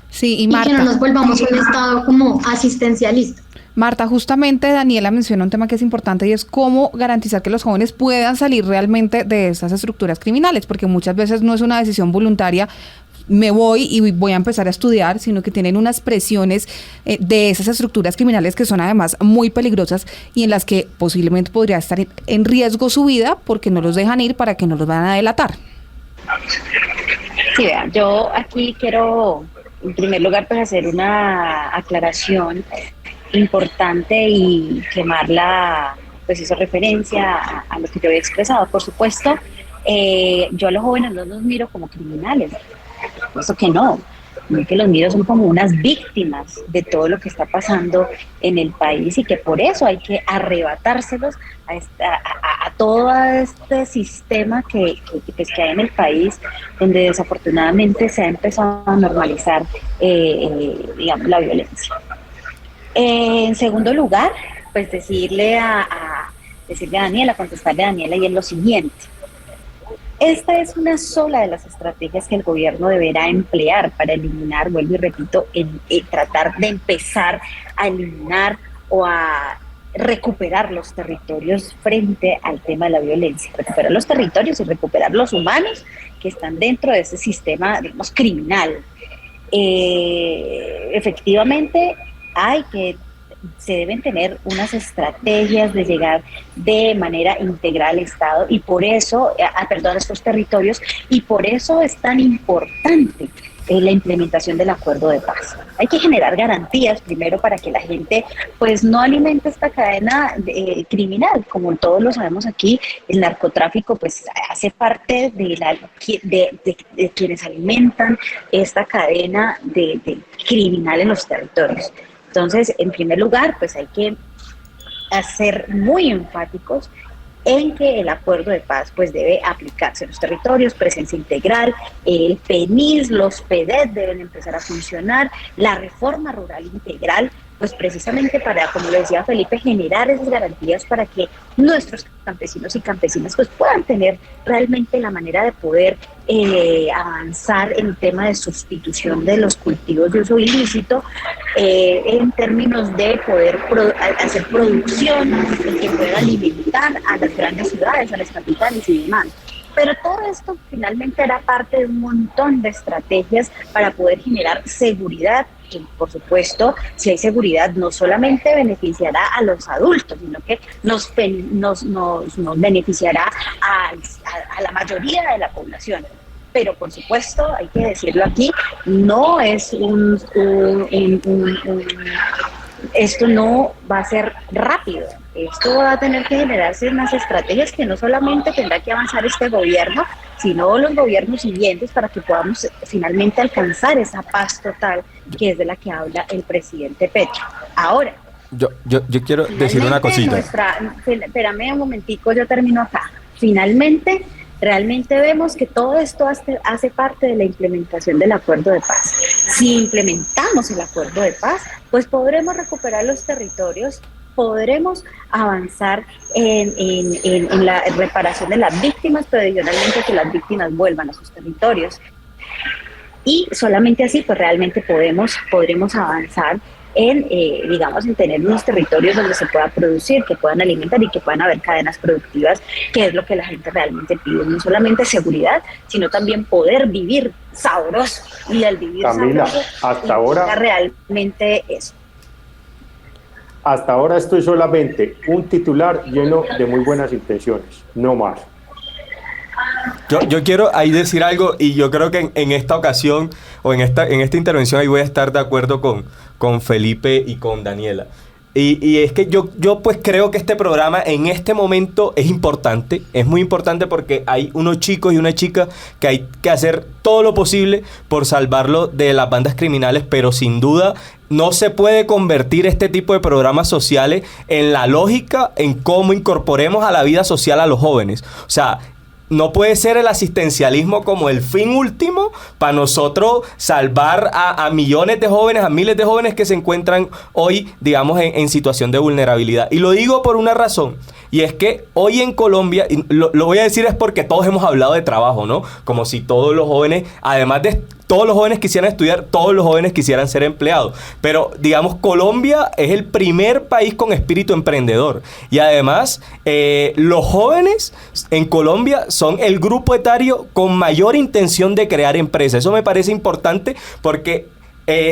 Sí, y Y Marta, que no nos volvamos un estado como asistencialista. Marta, justamente Daniela menciona un tema que es importante y es cómo garantizar que los jóvenes puedan salir realmente de esas estructuras criminales, porque muchas veces no es una decisión voluntaria, me voy y voy a empezar a estudiar, sino que tienen unas presiones de esas estructuras criminales que son además muy peligrosas y en las que posiblemente podría estar en riesgo su vida porque no los dejan ir para que no los van a delatar. Sí, vean, yo aquí quiero en primer lugar pues hacer una aclaración importante y quemarla, pues hizo referencia a lo que yo había expresado. Por supuesto, yo a los jóvenes no los miro como criminales, eso que no, que los miro son como unas víctimas de todo lo que está pasando en el país y que por eso hay que arrebatárselos a todo este sistema que hay en el país, donde desafortunadamente se ha empezado a normalizar digamos, la violencia. En segundo lugar, pues decirle a Daniela, contestarle a Daniela y es lo siguiente. Esta es una sola de las estrategias que el gobierno deberá emplear para eliminar, vuelvo y repito, tratar de empezar a eliminar o a recuperar los territorios frente al tema de la violencia, recuperar los territorios y recuperar los humanos que están dentro de ese sistema, digamos, criminal. Efectivamente, se deben tener unas estrategias de llegar de manera integral al Estado y por eso, a estos territorios, y por eso es tan importante la implementación del acuerdo de paz. Hay que generar garantías primero para que la gente pues no alimente esta cadena criminal. Como todos lo sabemos aquí, el narcotráfico pues hace parte de quienes alimentan esta cadena de criminal en los territorios. Entonces, en primer lugar, pues hay que ser muy enfáticos en que el acuerdo de paz pues debe aplicarse en los territorios, presencia integral, el PENIS, los PEDET deben empezar a funcionar, la reforma rural integral, pues precisamente para, como lo decía Felipe, generar esas garantías para que nuestros campesinos y campesinas pues puedan tener realmente la manera de poder avanzar en el tema de sustitución de los cultivos de uso ilícito en términos de poder hacer producción que pueda alimentar a las grandes ciudades, a las capitales y demás. Pero todo esto finalmente era parte de un montón de estrategias para poder generar seguridad. Y por supuesto, si hay seguridad, no solamente beneficiará a los adultos, sino que nos beneficiará a la mayoría de la población. Pero por supuesto, hay que decirlo aquí, no es esto no va a ser rápido. Esto va a tener que generarse unas estrategias que no solamente tendrá que avanzar este gobierno, sino los gobiernos siguientes para que podamos finalmente alcanzar esa paz total que es de la que habla el presidente Petro. Ahora, yo quiero decir una cosita. Espérame un momentico, yo termino acá. Finalmente, realmente vemos que todo esto hace parte de la implementación del acuerdo de paz. Si implementamos el acuerdo de paz, pues podremos recuperar los territorios, podremos avanzar en la reparación de las víctimas, pero adicionalmente que las víctimas vuelvan a sus territorios. Y solamente así, pues realmente podremos avanzar en tener unos territorios donde se pueda producir, que puedan alimentar y que puedan haber cadenas productivas, que es lo que la gente realmente pide, no solamente seguridad, sino también poder vivir sabroso, y al vivir Camila, sabroso hasta ahora realmente eso. Hasta ahora esto es solamente un titular lleno de muy buenas intenciones, no más. Yo quiero ahí decir algo, y yo creo que en esta ocasión o en esta intervención ahí voy a estar de acuerdo con Felipe y con Daniela. Y es que yo pues creo que este programa en este momento es importante, es muy importante porque hay unos chicos y una chica que hay que hacer todo lo posible por salvarlo de las bandas criminales, pero sin duda no se puede convertir este tipo de programas sociales en la lógica en cómo incorporemos a la vida social a los jóvenes. O sea, no puede ser el asistencialismo como el fin último para nosotros salvar a millones de jóvenes, a miles de jóvenes que se encuentran hoy, digamos, en situación de vulnerabilidad. Y lo digo por una razón, y es que hoy en Colombia, y lo voy a decir es porque todos hemos hablado de trabajo, ¿no? Como si todos los jóvenes, además de todos los jóvenes quisieran estudiar, todos los jóvenes quisieran ser empleados. Pero, digamos, Colombia es el primer país con espíritu emprendedor. Y además, los jóvenes en Colombia son el grupo etario con mayor intención de crear empresas. Eso me parece importante porque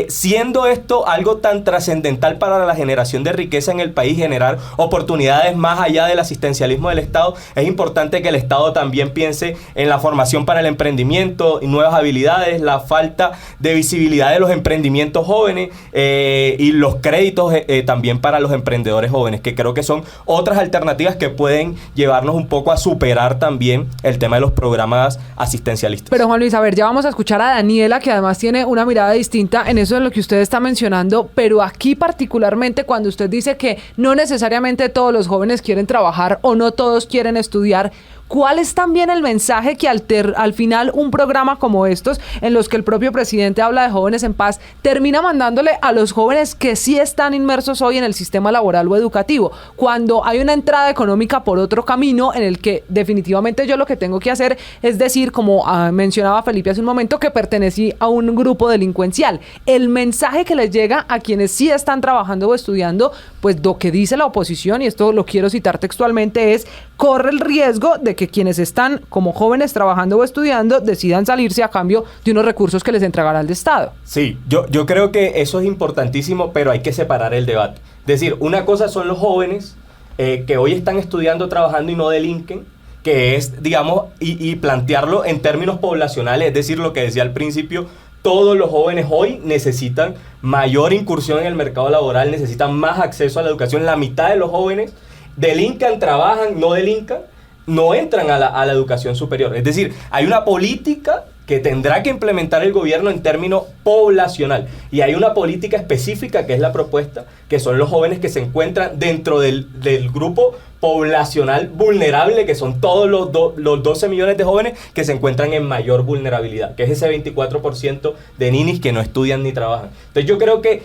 siendo esto algo tan trascendental para la generación de riqueza en el país, generar oportunidades más allá del asistencialismo del Estado, es importante que el Estado también piense en la formación para el emprendimiento y nuevas habilidades, la falta de visibilidad de los emprendimientos jóvenes y los créditos también para los emprendedores jóvenes, que creo que son otras alternativas que pueden llevarnos un poco a superar también el tema de los programas asistencialistas. Pero Juan Luis, a ver, ya vamos a escuchar a Daniela, que además tiene una mirada distinta en eso de lo que usted está mencionando, pero aquí particularmente cuando usted dice que no necesariamente todos los jóvenes quieren trabajar o no todos quieren estudiar, ¿cuál es también el mensaje que al final un programa como estos, en los que el propio presidente habla de jóvenes en paz, termina mandándole a los jóvenes que sí están inmersos hoy en el sistema laboral o educativo? Cuando hay una entrada económica por otro camino en el que definitivamente yo lo que tengo que hacer es decir, como mencionaba Felipe hace un momento, que pertenecí a un grupo delincuencial. El mensaje que les llega a quienes sí están trabajando o estudiando, pues lo que dice la oposición, y esto lo quiero citar textualmente, es: corre el riesgo de que quienes están como jóvenes trabajando o estudiando decidan salirse a cambio de unos recursos que les entregará el Estado. Sí, yo creo que eso es importantísimo, pero hay que separar el debate. Es decir, una cosa son los jóvenes que hoy están estudiando, trabajando y no delinquen, que es, digamos, y plantearlo en términos poblacionales, es decir, lo que decía al principio, todos los jóvenes hoy necesitan mayor incursión en el mercado laboral, necesitan más acceso a la educación. La mitad de los jóvenes delincan, trabajan, no delincan, no entran a la educación superior. Es decir, hay una política que tendrá que implementar el gobierno en términos poblacional. Y hay una política específica que es la propuesta, que son los jóvenes que se encuentran dentro del grupo poblacional vulnerable, que son todos los 12 millones de jóvenes que se encuentran en mayor vulnerabilidad, que es ese 24% de ninis que no estudian ni trabajan. Entonces yo creo que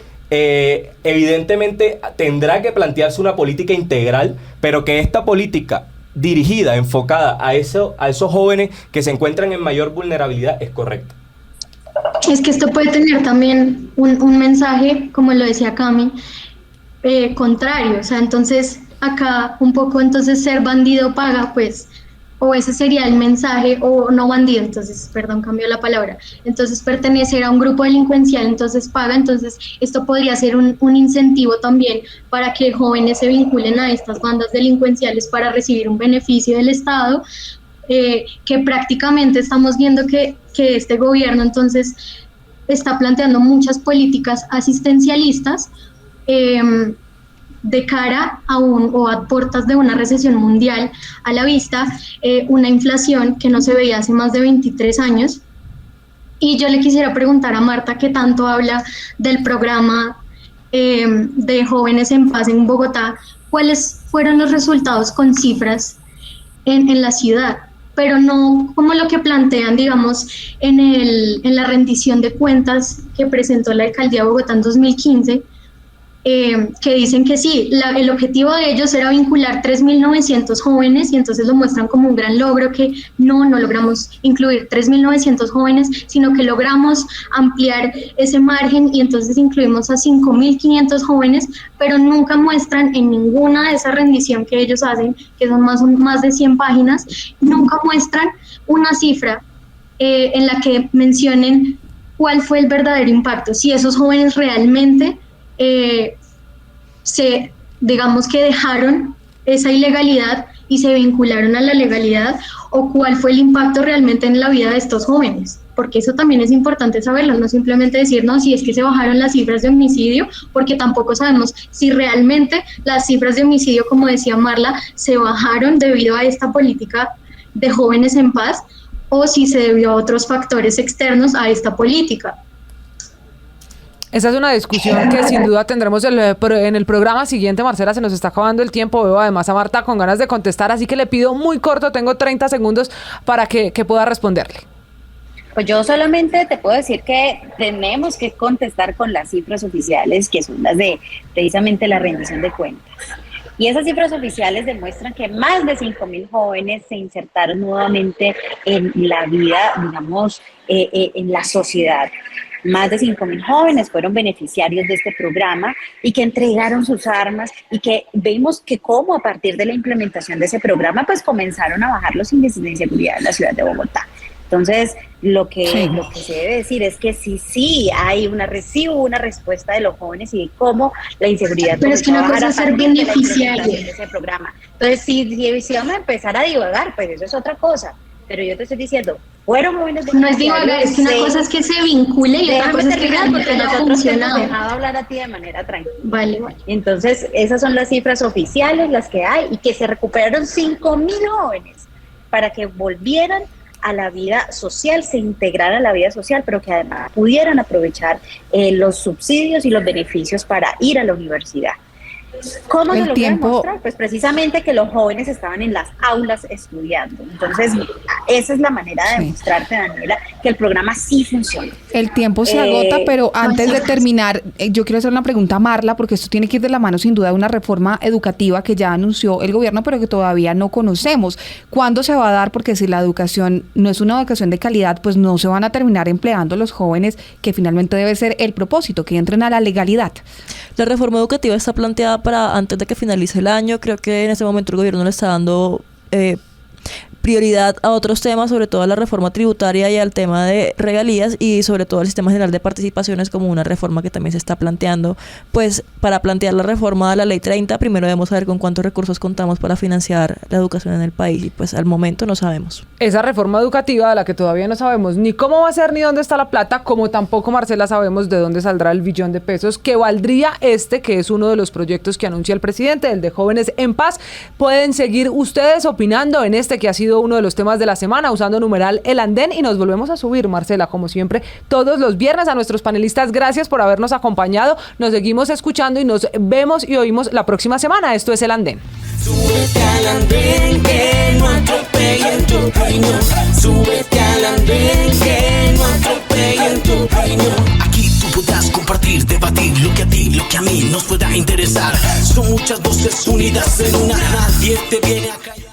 evidentemente tendrá que plantearse una política integral, pero que esta política dirigida, enfocada a esos jóvenes que se encuentran en mayor vulnerabilidad es correcta. Es que esto puede tener también un mensaje, como lo decía Cami, contrario. O sea, entonces acá un poco entonces ser bandido paga, pues, o ese sería el mensaje, o no bandido, entonces, perdón, cambió la palabra. Entonces pertenecer a un grupo delincuencial, entonces paga. Entonces esto podría ser un incentivo también para que jóvenes se vinculen a estas bandas delincuenciales para recibir un beneficio del Estado, que prácticamente estamos viendo que este gobierno entonces está planteando muchas políticas asistencialistas de cara o a puertas de una recesión mundial a la vista, una inflación que no se veía hace más de 23 años. Y yo le quisiera preguntar a Marta, que tanto habla del programa de Jóvenes en Paz en Bogotá, ¿cuáles fueron los resultados con cifras en la ciudad? Pero no como lo que plantean, digamos, en la rendición de cuentas que presentó la Alcaldía de Bogotá en 2015, que dicen que sí, el objetivo de ellos era vincular 3.900 jóvenes, y entonces lo muestran como un gran logro, que no logramos incluir 3.900 jóvenes, sino que logramos ampliar ese margen y entonces incluimos a 5.500 jóvenes, pero nunca muestran en ninguna de esa rendición que ellos hacen, que son más de 100 páginas, nunca muestran una cifra en la que mencionen cuál fue el verdadero impacto, si esos jóvenes realmente digamos que dejaron esa ilegalidad y se vincularon a la legalidad, o cuál fue el impacto realmente en la vida de estos jóvenes, porque eso también es importante saberlo, no simplemente decir, no, si es que se bajaron las cifras de homicidio, porque tampoco sabemos si realmente las cifras de homicidio, como decía Marla, se bajaron debido a esta política de Jóvenes en Paz, o si se debió a otros factores externos a esta política. Esa es una discusión que sin duda tendremos en el programa siguiente. Marcela, se nos está acabando el tiempo. Veo además a Marta con ganas de contestar, así que le pido muy corto, tengo 30 segundos para que pueda responderle. Pues yo solamente te puedo decir que tenemos que contestar con las cifras oficiales, que son las de precisamente la rendición de cuentas. Y esas cifras oficiales demuestran que más de 5.000 jóvenes se insertaron nuevamente en la vida, digamos, en la sociedad. Más de 5.000 jóvenes fueron beneficiarios de este programa y que entregaron sus armas, y que vemos que cómo a partir de la implementación de ese programa pues comenzaron a bajar los índices de inseguridad en la ciudad de Bogotá. Entonces, lo que se debe decir es que sí hay una respuesta de los jóvenes y de cómo la inseguridad... Pero es que una cosa es ser beneficiario de ese programa. Entonces, si vamos a empezar a divagar, pues eso es otra cosa. Pero yo te estoy diciendo, fueron jóvenes... No es divagar, es que una cosa es que se vincule y otra cosa es que realmente haya funcionado. Dejado hablar a ti de manera tranquila. Vale. Entonces, esas son las cifras oficiales, las que hay, y que se recuperaron 5.000 jóvenes para que volvieran a la vida social, se integraran a la vida social, pero que además pudieran aprovechar los subsidios y los beneficios para ir a la universidad. ¿Cómo se lo voy a demostrar? Pues precisamente que los jóvenes estaban en las aulas estudiando. Entonces, esa es la manera de demostrarte, Daniela, que el programa sí funciona. El tiempo se agota, pero antes de terminar, yo quiero hacer una pregunta a Marla, porque esto tiene que ir de la mano sin duda de una reforma educativa que ya anunció el gobierno, pero que todavía no conocemos. ¿Cuándo se va a dar? Porque si la educación no es una educación de calidad, pues no se van a terminar empleando los jóvenes, que finalmente debe ser el propósito, que entren a la legalidad. La reforma educativa está planteada para antes de que finalice el año. Creo que en este momento el gobierno le está dando prioridad a otros temas, sobre todo a la reforma tributaria y al tema de regalías, y sobre todo al sistema general de participaciones, como una reforma que también se está planteando. Pues para plantear la reforma de la ley 30, primero debemos saber con cuántos recursos contamos para financiar la educación en el país, y pues al momento no sabemos. Esa reforma educativa de la que todavía no sabemos ni cómo va a ser ni dónde está la plata, como tampoco, Marcela, sabemos de dónde saldrá el billón de pesos que valdría que es uno de los proyectos que anuncia el presidente, el de Jóvenes en Paz. Pueden seguir ustedes opinando en que ha sido uno de los temas de la semana, usando numeral El Andén, y nos volvemos a subir, Marcela, como siempre, todos los viernes. A nuestros panelistas, gracias por habernos acompañado. Nos seguimos escuchando y nos vemos y oímos la próxima semana. Esto es El Andén. Súbete al andén, que no atropellen tu opinión. Súbete al andén, que no atropellen tu opinión. Aquí tú podrás compartir, debatir lo que a ti, lo que a mí nos pueda interesar. Son muchas voces unidas en una. Nadie te viene a callar.